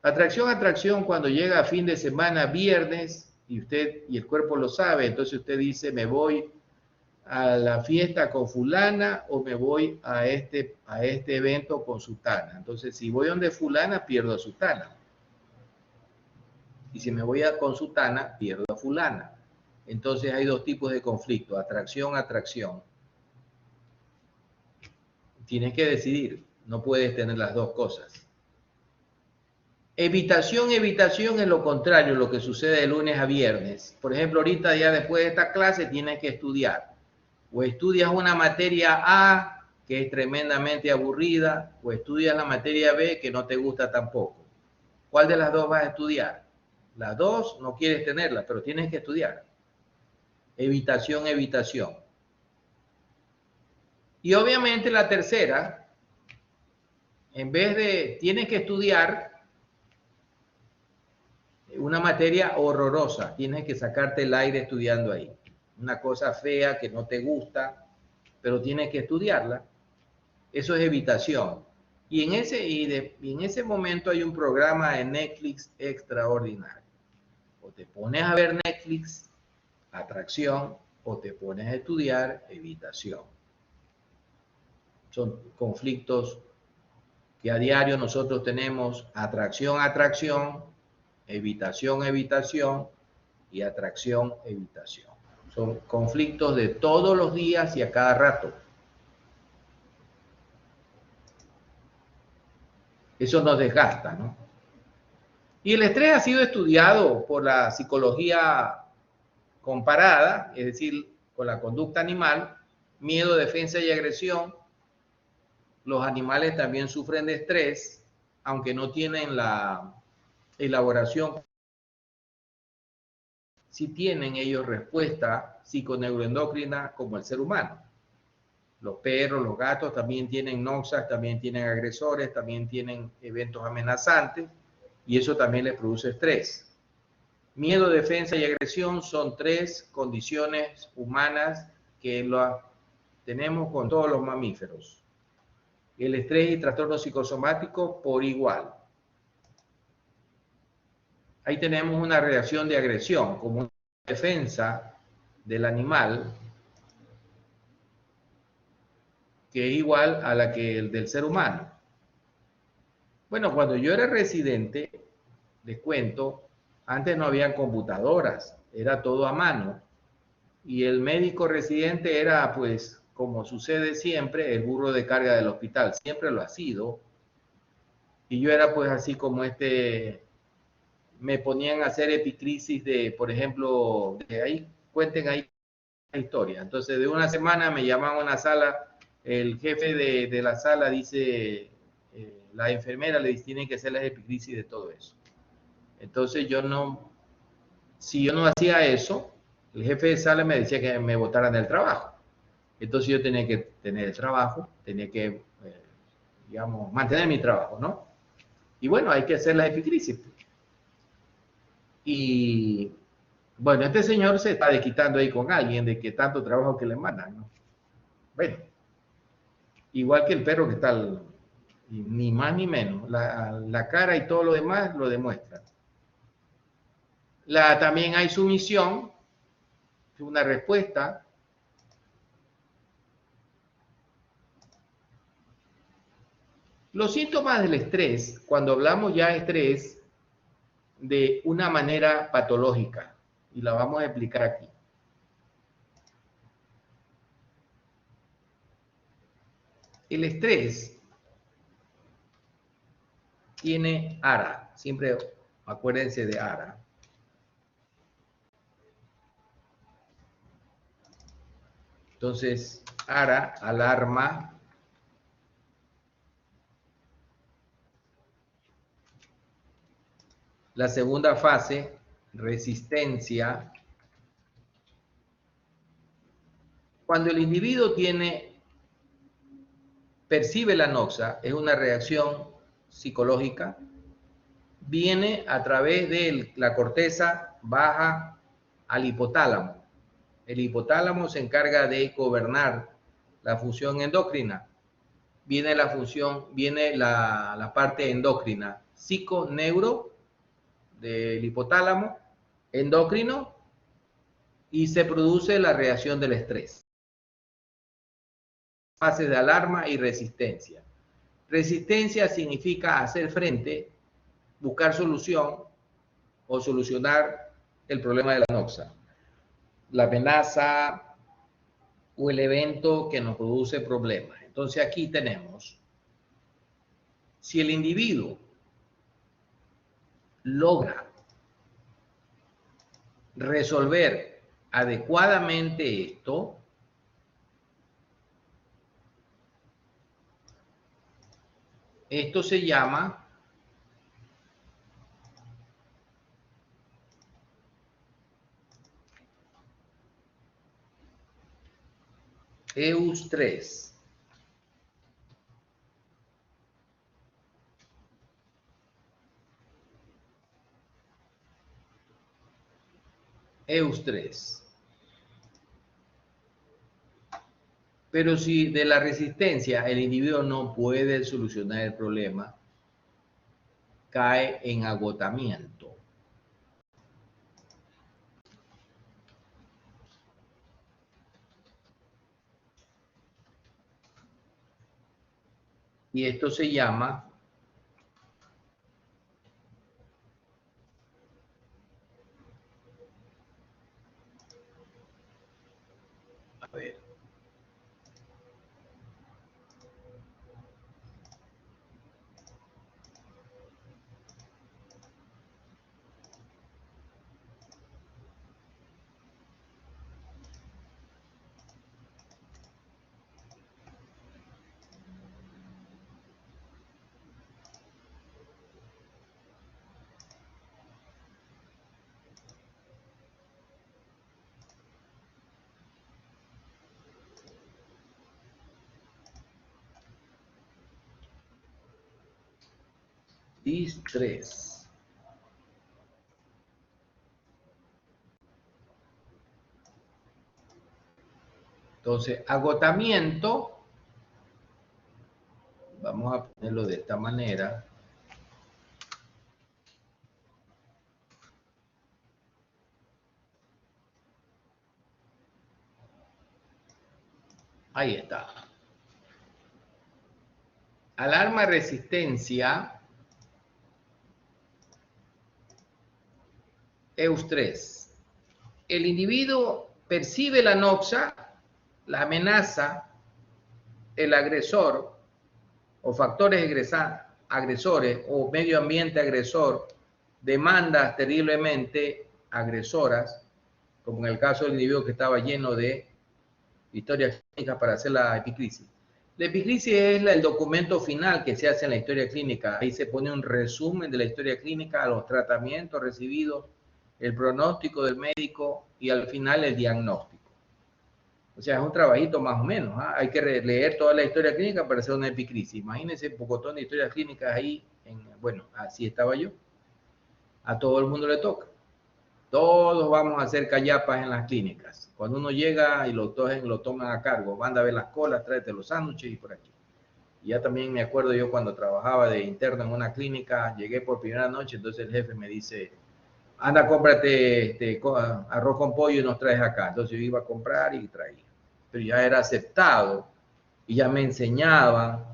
A: Atracción, atracción cuando llega a fin de semana, viernes, y usted, y el cuerpo lo sabe, entonces usted dice, me voy a la fiesta con fulana o me voy a este evento con sutana. Entonces, si voy donde fulana, pierdo a sutana. Y si me voy a con sutana, pierdo a fulana. Entonces hay dos tipos de conflicto, atracción, atracción. Tienes que decidir, no puedes tener las dos cosas. Evitación, evitación es lo contrario, lo que sucede de lunes a viernes. Por ejemplo, ahorita ya después de esta clase tienes que estudiar. O estudias una materia A que es tremendamente aburrida, o estudias la materia B que no te gusta tampoco. ¿Cuál de las dos vas a estudiar? Las dos no quieres tenerlas, pero tienes que estudiar. Evitación, evitación. Y obviamente la tercera, en vez de tienes que estudiar una materia horrorosa, tienes que sacarte el aire estudiando ahí. Una cosa fea que no te gusta, pero tienes que estudiarla. Eso es evitación. Y en ese momento hay un programa de Netflix extraordinario. O te pones a ver Netflix, atracción, o te pones a estudiar, evitación. Son conflictos que a diario nosotros tenemos, atracción, atracción, evitación, evitación y atracción, evitación. Son conflictos de todos los días y a cada rato. Eso nos desgasta, ¿no? Y el estrés ha sido estudiado por la psicología comparada, es decir, con la conducta animal, miedo, defensa y agresión. Los animales también sufren de estrés, aunque no tienen la elaboración. Sí tienen ellos respuesta psiconeuroendocrina como el ser humano. Los perros, los gatos también tienen noxas, también tienen agresores, también tienen eventos amenazantes y eso también les produce estrés. Miedo, defensa y agresión son tres condiciones humanas que lo tenemos con todos los mamíferos. El estrés y trastorno psicosomático por igual. Ahí tenemos una reacción de agresión como una defensa del animal que es igual a la que el del ser humano. Bueno, cuando yo era residente, les cuento, antes no habían computadoras, era todo a mano. Y el médico residente era, pues, como sucede siempre, el burro de carga del hospital. Siempre lo ha sido. Y yo era pues así como me ponían a hacer epicrisis de, por ejemplo, de ahí, cuenten ahí la historia. Entonces, de una semana me llamaban a una sala, el jefe de la sala dice, la enfermera le dice, tienen que hacer las epicrisis de todo eso. Entonces si yo no hacía eso, el jefe de sala me decía que me botaran del trabajo. Entonces yo tenía que tener el trabajo, tenía que, digamos, mantener mi trabajo, ¿no? Y bueno, hay que hacer las epicrisis. Y bueno, este señor se está desquitando ahí con alguien de que tanto trabajo que le mandan, ¿no? Bueno, igual que el perro que está, ni más ni menos, la cara y todo lo demás lo demuestra. También hay sumisión, una respuesta. Los síntomas del estrés, cuando hablamos ya de estrés de una manera patológica, y la vamos a explicar aquí. El estrés tiene ARA, siempre acuérdense de ARA. Entonces, ARA, alarma. La segunda fase, resistencia. Cuando el individuo percibe la noxa, es una reacción psicológica, viene a través de la corteza baja al hipotálamo. El hipotálamo se encarga de gobernar la función endocrina. Viene la parte endocrina, psiconeuro del hipotálamo, endocrino, y se produce la reacción del estrés. Fases de alarma y resistencia. Resistencia significa hacer frente, buscar solución o solucionar el problema de la noxa, la amenaza o el evento que nos produce problemas. Entonces aquí tenemos, si el individuo logra resolver adecuadamente esto se llama EUS3. EUS3. Pero si de la resistencia el individuo no puede solucionar el problema, cae en agotamiento. Y esto se llama a ver, distrés. Entonces, agotamiento, vamos a ponerlo de esta manera. Ahí está. Alarma resistencia, EUS3. El individuo percibe la noxa, la amenaza, el agresor o factores agresores o medio ambiente agresor, demandas terriblemente agresoras, como en el caso del individuo que estaba lleno de historias clínicas para hacer la epicrisis. La epicrisis es el documento final que se hace en la historia clínica. Ahí se pone un resumen de la historia clínica, los tratamientos recibidos, el pronóstico del médico y al final el diagnóstico. O sea, es un trabajito más o menos. Hay que leer toda la historia clínica para hacer una epicrisis. Imagínense un pocotón de historias clínicas ahí. Bueno, así estaba yo. A todo el mundo le toca. Todos vamos a hacer callapas en las clínicas. Cuando uno llega y lo toman a cargo, van a ver las colas, tráete los sándwiches y por aquí. Y ya también me acuerdo yo cuando trabajaba de interno en una clínica, llegué por primera noche, entonces el jefe me dice, anda, cómprate arroz con pollo y nos traes acá. Entonces yo iba a comprar y traía. Pero ya era aceptado y ya me enseñaban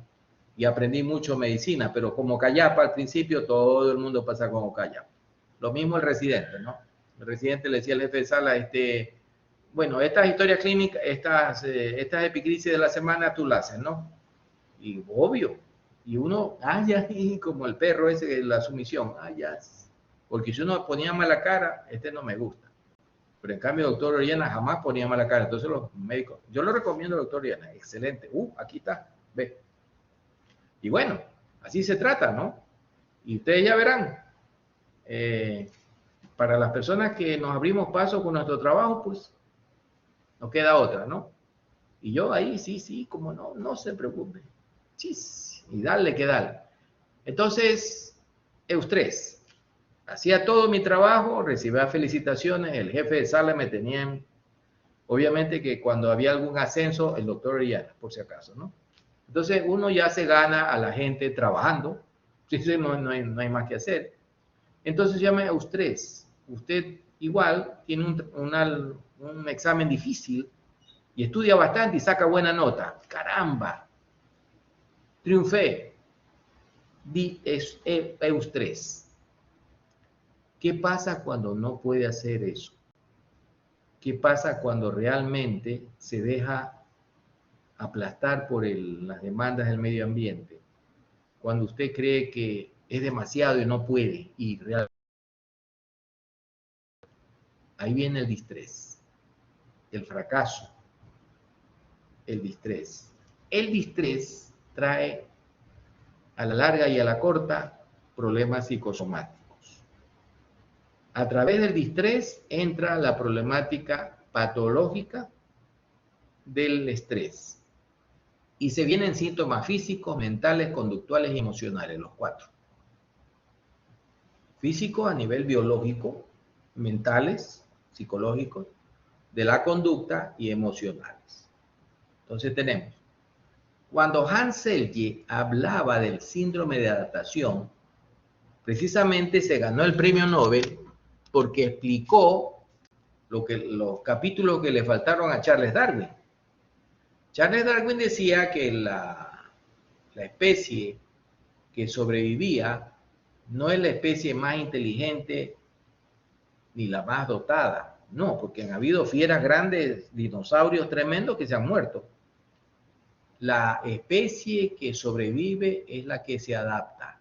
A: y aprendí mucho medicina, pero como callapa al principio todo el mundo pasa como callapa. Lo mismo el residente, ¿no? El residente le decía al jefe de sala, bueno, estas historias clínicas, estas epicrisis de la semana tú las haces, ¿no? Y obvio. Y uno, ya, como el perro ese, la sumisión, ya. Porque si uno ponía mala cara, no me gusta. Pero en cambio, el doctor Oriana jamás ponía mala cara. Entonces los médicos, yo lo recomiendo al doctor Oriana, excelente. Aquí está, ve. Y bueno, así se trata, ¿no? Y ustedes ya verán. Para las personas que nos abrimos paso con nuestro trabajo, pues nos queda otra, ¿no? Y yo ahí, sí, como no se preocupe. Chis, y dale que dale. Entonces, eustrés. Hacía todo mi trabajo, recibía felicitaciones, el jefe de sala me tenía, obviamente que cuando había algún ascenso, el doctor Oriana, por si acaso, ¿no? Entonces uno ya se gana a la gente trabajando, no hay más que hacer. Entonces llama eustrés. Usted igual tiene un examen difícil y estudia bastante y saca buena nota. ¡Caramba! Triunfé. Eustrés. ¿Qué pasa cuando no puede hacer eso? ¿Qué pasa cuando realmente se deja aplastar por las demandas del medio ambiente? Cuando usted cree que es demasiado y no puede, y realmente ahí viene el distrés, el fracaso, el distrés. El distrés trae a la larga y a la corta problemas psicosomáticos. A través del distrés entra la problemática patológica del estrés. Y se vienen síntomas físicos, mentales, conductuales y emocionales, los cuatro. Físicos a nivel biológico, mentales, psicológicos, de la conducta y emocionales. Entonces tenemos, cuando Hans Selye hablaba del síndrome de adaptación, precisamente se ganó el premio Nobel porque explicó los capítulos que le faltaron a Charles Darwin. Charles Darwin decía que la especie que sobrevivía no es la especie más inteligente ni la más dotada. No, porque han habido fieras grandes, dinosaurios tremendos que se han muerto. La especie que sobrevive es la que se adapta.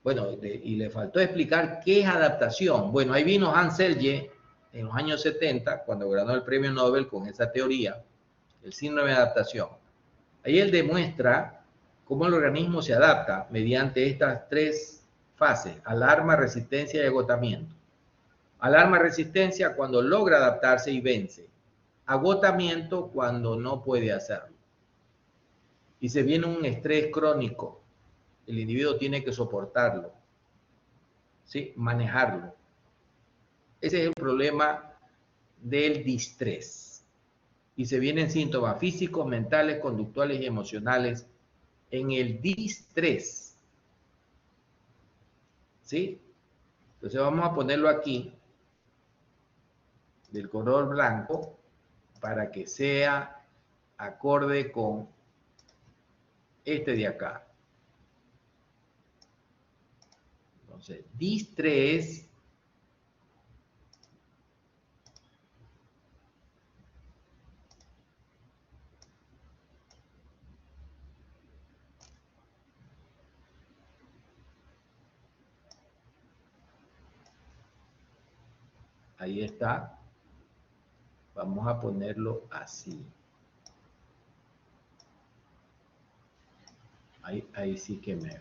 A: Bueno, y le faltó explicar qué es adaptación. Bueno, ahí vino Hans Selye en los años 70, cuando ganó el premio Nobel con esa teoría, el síndrome de adaptación. Ahí él demuestra cómo el organismo se adapta mediante estas tres fases: alarma, resistencia y agotamiento. Alarma, resistencia cuando logra adaptarse y vence. Agotamiento cuando no puede hacerlo. Y se viene un estrés crónico. El individuo tiene que soportarlo, ¿sí? Manejarlo. Ese es el problema del distrés. Y se vienen síntomas físicos, mentales, conductuales y emocionales en el distrés. ¿Sí? Entonces vamos a ponerlo aquí, del color blanco, para que sea acorde con este de acá. Entonces, distrés Ahí está. Vamos a ponerlo así. Ahí sí que me...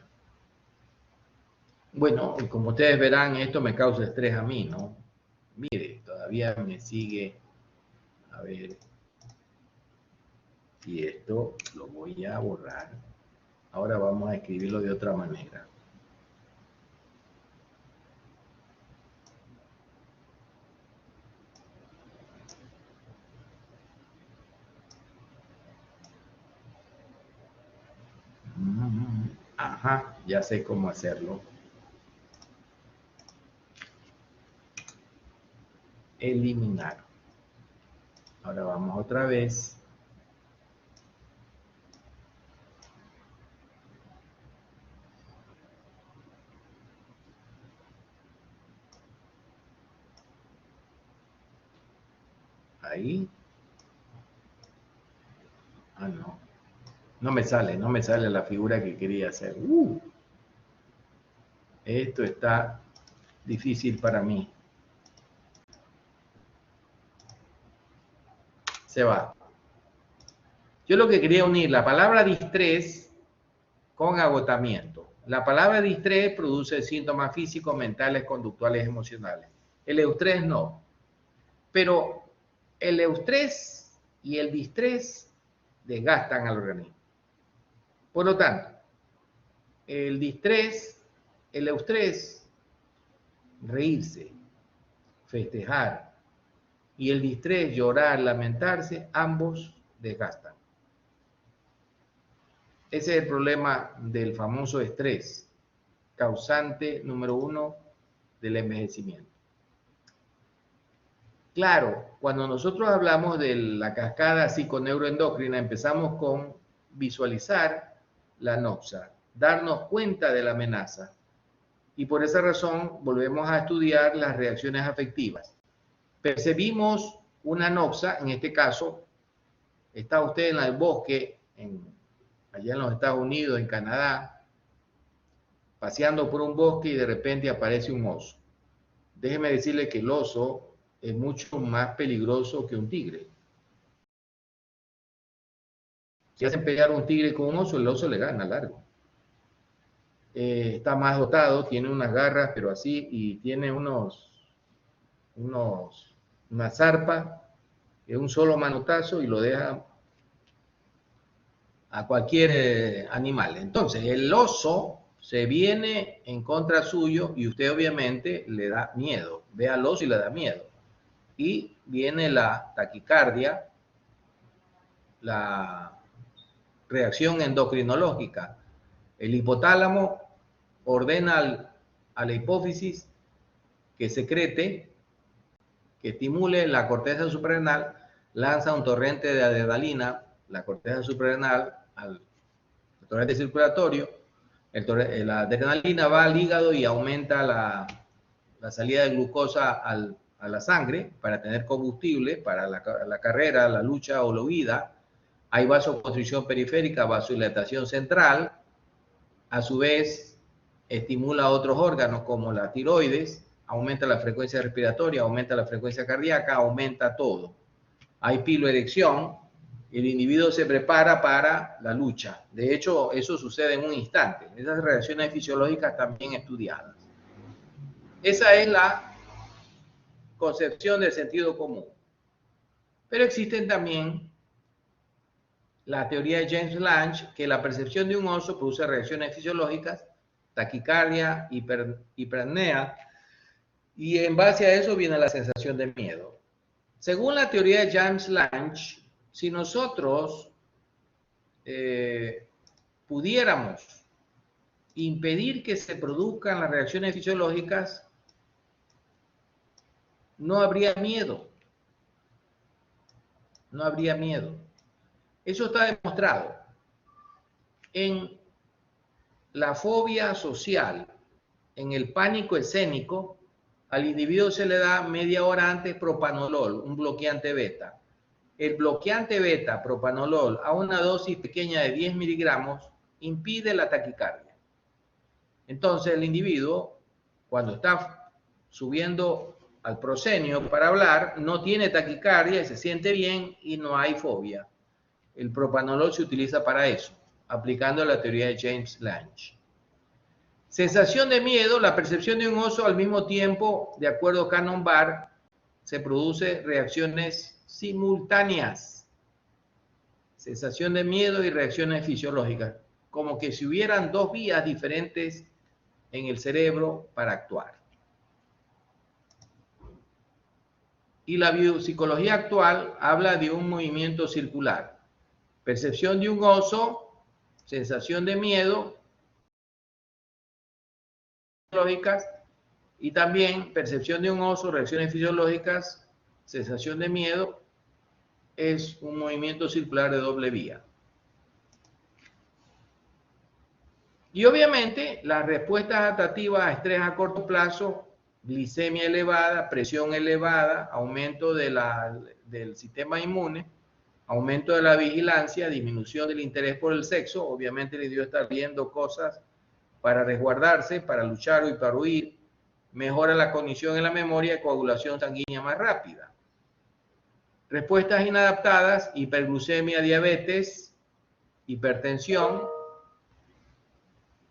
A: Bueno, como ustedes verán, esto me causa estrés a mí, ¿no? Mire, todavía me sigue. A ver. Y esto lo voy a borrar. Ahora vamos a escribirlo de otra manera. Ajá, ya sé cómo hacerlo. Eliminar. Ahora vamos otra vez. Ahí. Ah, no. No me sale la figura que quería hacer. Esto está difícil para mí. Se va. Yo lo que quería unir la palabra distrés con agotamiento. La palabra distrés produce síntomas físicos, mentales, conductuales, emocionales. El eustrés no. Pero el eustrés y el distrés desgastan al organismo. Por lo tanto, el distrés, el eustrés, reírse, festejar, y el distrés, llorar, lamentarse, ambos desgastan. Ese es el problema del famoso estrés, causante número 1 del envejecimiento. Claro, cuando nosotros hablamos de la cascada psiconeuroendocrina, empezamos con visualizar la noxa, darnos cuenta de la amenaza. Y por esa razón volvemos a estudiar las reacciones afectivas. Percibimos una noxa, en este caso, está usted en el bosque, allá en los Estados Unidos, en Canadá, paseando por un bosque y de repente aparece un oso. Déjeme decirle que el oso es mucho más peligroso que un tigre. Si hacen pelear un tigre con un oso, el oso le gana largo. Está más dotado, tiene unas garras, pero así, y tiene una zarpa, es un solo manotazo y lo deja a cualquier animal. Entonces, el oso se viene en contra suyo y usted obviamente le da miedo. Ve al oso y le da miedo. Y viene la taquicardia, la reacción endocrinológica. El hipotálamo ordena a la hipófisis que secrete, que estimule la corteza suprarrenal, lanza un torrente de adrenalina, la corteza suprarrenal, al torrente circulatorio, la adrenalina va al hígado y aumenta la salida de glucosa a la sangre para tener combustible para la carrera, la lucha o la huida. Hay vasoconstricción periférica, vasodilatación central. A su vez, estimula otros órganos como la tiroides, aumenta la frecuencia respiratoria, aumenta la frecuencia cardíaca, aumenta todo. Hay piloerección, el individuo se prepara para la lucha. De hecho, eso sucede en un instante. Esas reacciones fisiológicas también estudiadas. Esa es la concepción del sentido común. Pero existen también la teoría de James Lange, que la percepción de un oso produce reacciones fisiológicas, taquicardia, hiperapnea, y en base a eso viene la sensación de miedo. Según la teoría de James Lange, si nosotros pudiéramos impedir que se produzcan las reacciones fisiológicas, no habría miedo. No habría miedo. Eso está demostrado. En la fobia social, en el pánico escénico, al individuo se le da media hora antes propanolol, un bloqueante beta. El bloqueante beta, propanolol, a una dosis pequeña de 10 miligramos, impide la taquicardia. Entonces el individuo, cuando está subiendo al proscenio para hablar, no tiene taquicardia, se siente bien y no hay fobia. El propanolol se utiliza para eso, aplicando la teoría de James Lange. Sensación de miedo, la percepción de un oso al mismo tiempo, de acuerdo a Cannon Barr, se produce reacciones simultáneas. Sensación de miedo y reacciones fisiológicas, como que si hubieran dos vías diferentes en el cerebro para actuar. Y la biopsicología actual habla de un movimiento circular. Percepción de un oso, sensación de miedo, fisiológicas, y también percepción de un oso, reacciones fisiológicas, sensación de miedo, es un movimiento circular de doble vía. Y obviamente las respuestas adaptativas a estrés a corto plazo, glicemia elevada, presión elevada, aumento del sistema inmune, aumento de la vigilancia, disminución del interés por el sexo, obviamente el individuo está viendo cosas para resguardarse, para luchar y para huir, mejora la cognición en la memoria y coagulación sanguínea más rápida. Respuestas inadaptadas, hiperglucemia, diabetes, hipertensión,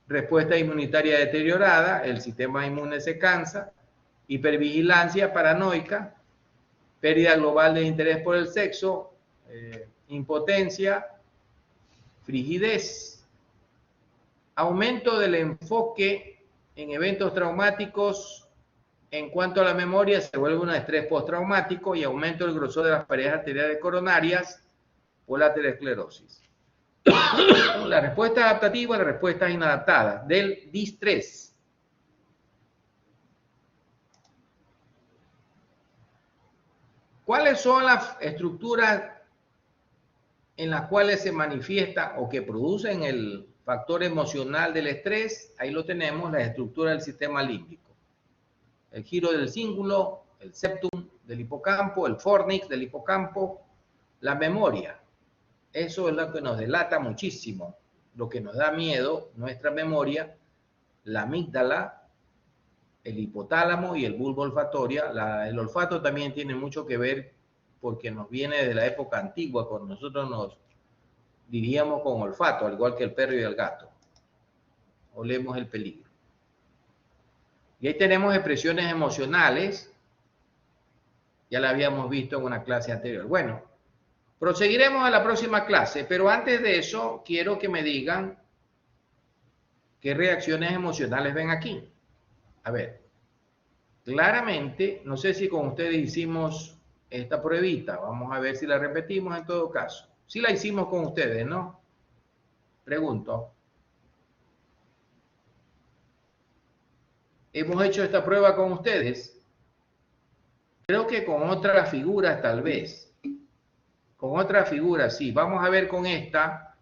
A: respuesta inmunitaria deteriorada, el sistema inmune se cansa, hipervigilancia paranoica, pérdida global de interés por el sexo, impotencia, frigidez, aumento del enfoque en eventos traumáticos. En cuanto a la memoria, se vuelve un estrés postraumático y aumento del grosor de las paredes arteriales coronarias por la aterosclerosis. La respuesta adaptativa y la respuesta inadaptada del distrés. ¿Cuáles son las estructuras en las cuales se manifiesta o que producen el factor emocional del estrés? Ahí lo tenemos, la estructura del sistema límbico. El giro del cíngulo, el septum del hipocampo, el fornix del hipocampo, la memoria. Eso es lo que nos delata muchísimo, lo que nos da miedo, nuestra memoria, la amígdala, el hipotálamo y el bulbo olfatoria. El olfato también tiene mucho que ver porque nos viene de la época antigua, cuando nosotros nos diríamos con olfato, al igual que el perro y el gato. Olemos el peligro. Y ahí tenemos expresiones emocionales, ya la habíamos visto en una clase anterior. Bueno, proseguiremos a la próxima clase, pero antes de eso quiero que me digan qué reacciones emocionales ven aquí. A ver, claramente, no sé si con ustedes hicimos esta pruebita, vamos a ver si la repetimos en todo caso. Sí la hicimos con ustedes, ¿no? Pregunto. ¿Hemos hecho esta prueba con ustedes? Creo que con otras figuras tal vez. Con otras figuras, sí. Vamos a ver con esta.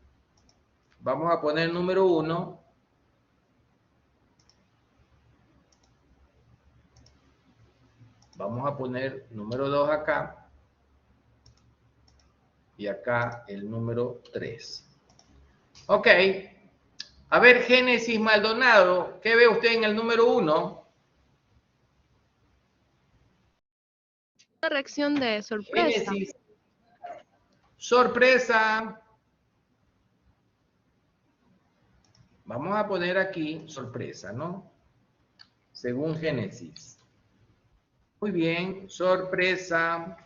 A: Vamos a poner número 1. Vamos a poner número 2 acá. Y acá el número 3. Ok. A ver, Génesis Maldonado, ¿qué ve usted en el número 1?
B: Una reacción de sorpresa.
A: Génesis. Sorpresa. Vamos a poner aquí sorpresa, ¿no? Según Génesis. Muy bien, sorpresa.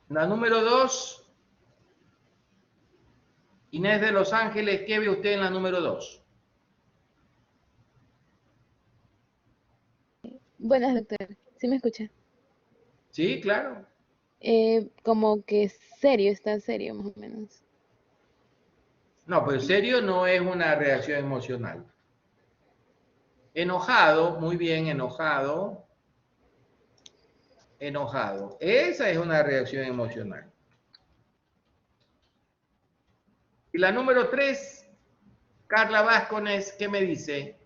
A: La número 2. Inés de Los Ángeles, ¿qué ve usted en la número 2?
C: Buenas, doctor. ¿Sí me escucha?
A: Sí, claro.
C: Como que serio, está serio, más o menos.
A: No, pues serio no es una reacción emocional. Enojado, muy bien, enojado. Enojado. Esa es una reacción emocional. Y la número 3, Carla Vázquez, ¿qué me dice?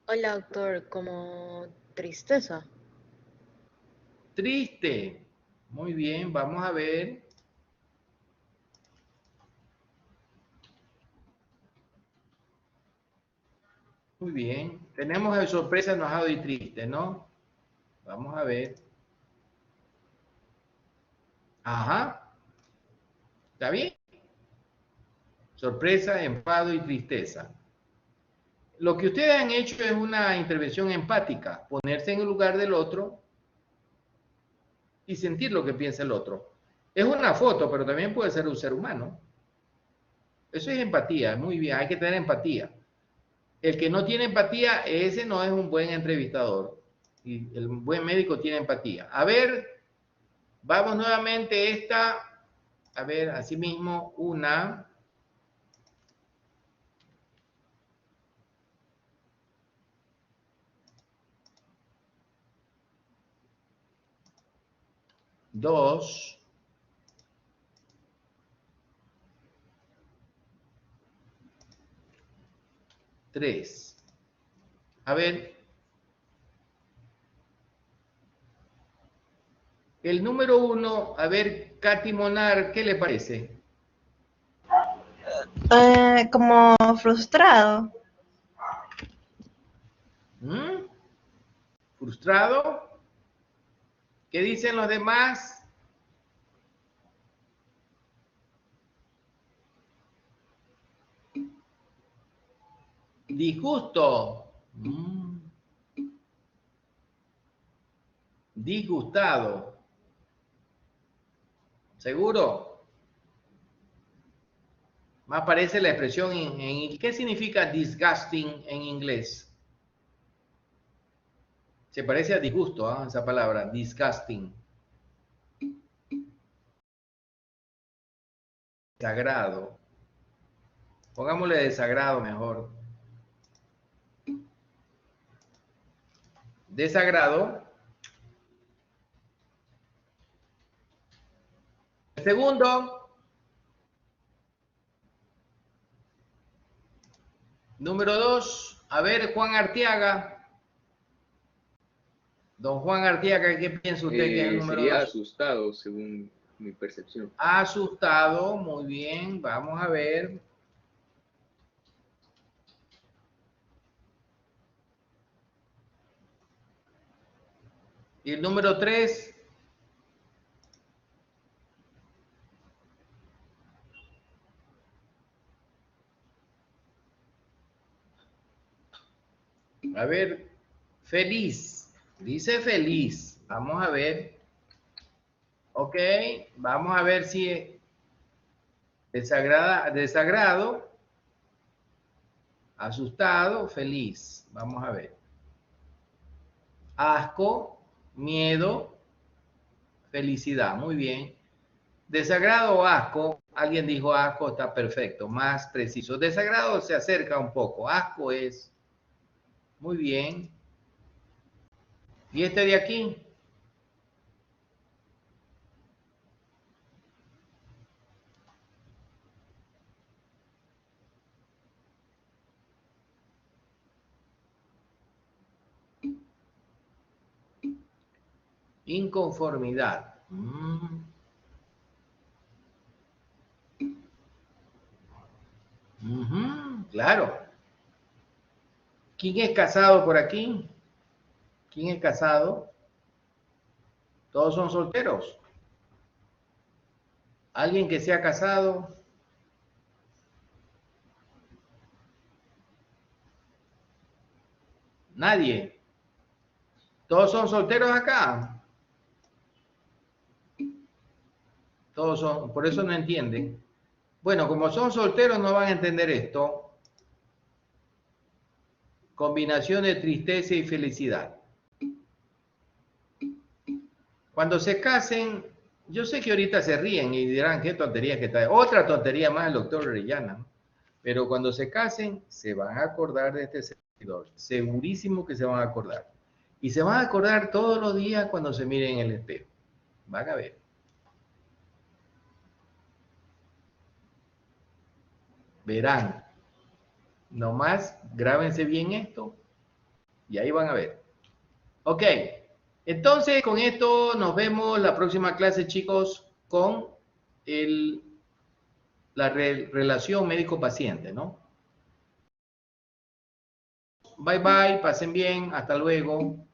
D: Hola, doctor, como tristeza.
A: Triste. Muy bien, vamos a ver. Muy bien. Tenemos de sorpresa, enojado y triste, ¿no? Vamos a ver. Ajá. ¿Está bien? Sorpresa, enfado y tristeza. Lo que ustedes han hecho es una intervención empática, ponerse en el lugar del otro y sentir lo que piensa el otro. Es una foto, pero también puede ser un ser humano. Eso es empatía, muy bien, hay que tener empatía. El que no tiene empatía, ese no es un buen entrevistador. Y el buen médico tiene empatía. A ver, vamos nuevamente esta. A ver, así mismo, una. Dos. Tres. A ver. El número uno, a ver, Katy Monar, ¿qué le parece?
E: Como frustrado.
A: ¿Mm? ¿Frustrado? ¿Qué dicen los demás? Disgusto. Disgustado. ¿Seguro? Más parece la expresión ¿qué significa disgusting en inglés? Se parece a disgusto, ¿eh? Esa palabra, disgusting. Desagrado. Pongámosle desagrado mejor. Desagrado. El segundo. Número dos. A ver, Juan Arteaga. Don Juan Arteaga, ¿qué piensa usted que es el número
F: Sería
A: dos?
F: asustado, según mi percepción.
A: Asustado, muy bien. Vamos a ver. Y el número tres. A ver, feliz. Dice feliz. Vamos a ver. Ok, vamos a ver si desagrado, asustado, feliz. Vamos a ver. Asco, miedo, felicidad. Muy bien. Desagrado o asco. Alguien dijo asco, está perfecto. Más preciso. Desagrado se acerca un poco. Asco es. Muy bien. ¿Y este de aquí? Inconformidad. Claro. ¿Quién es casado por aquí? ¿Quién es casado? Todos son solteros. ¿Alguien que sea casado? Nadie. ¿Todos son solteros acá? Todos son, por eso no entienden. Bueno, como son solteros no van a entender esto. Combinación de tristeza y felicidad. Cuando se casen, yo sé que ahorita se ríen y dirán qué tontería que está. Otra tontería más el doctor Orellana. Pero cuando se casen, se van a acordar de este servidor. Segurísimo que se van a acordar. Y se van a acordar todos los días cuando se miren en el espejo. Van a ver. Verán. Nomás grábense bien esto y ahí van a ver. Ok. Entonces, con esto nos vemos la próxima clase, chicos, con la relación médico-paciente, ¿no? Bye bye, pasen bien, hasta luego.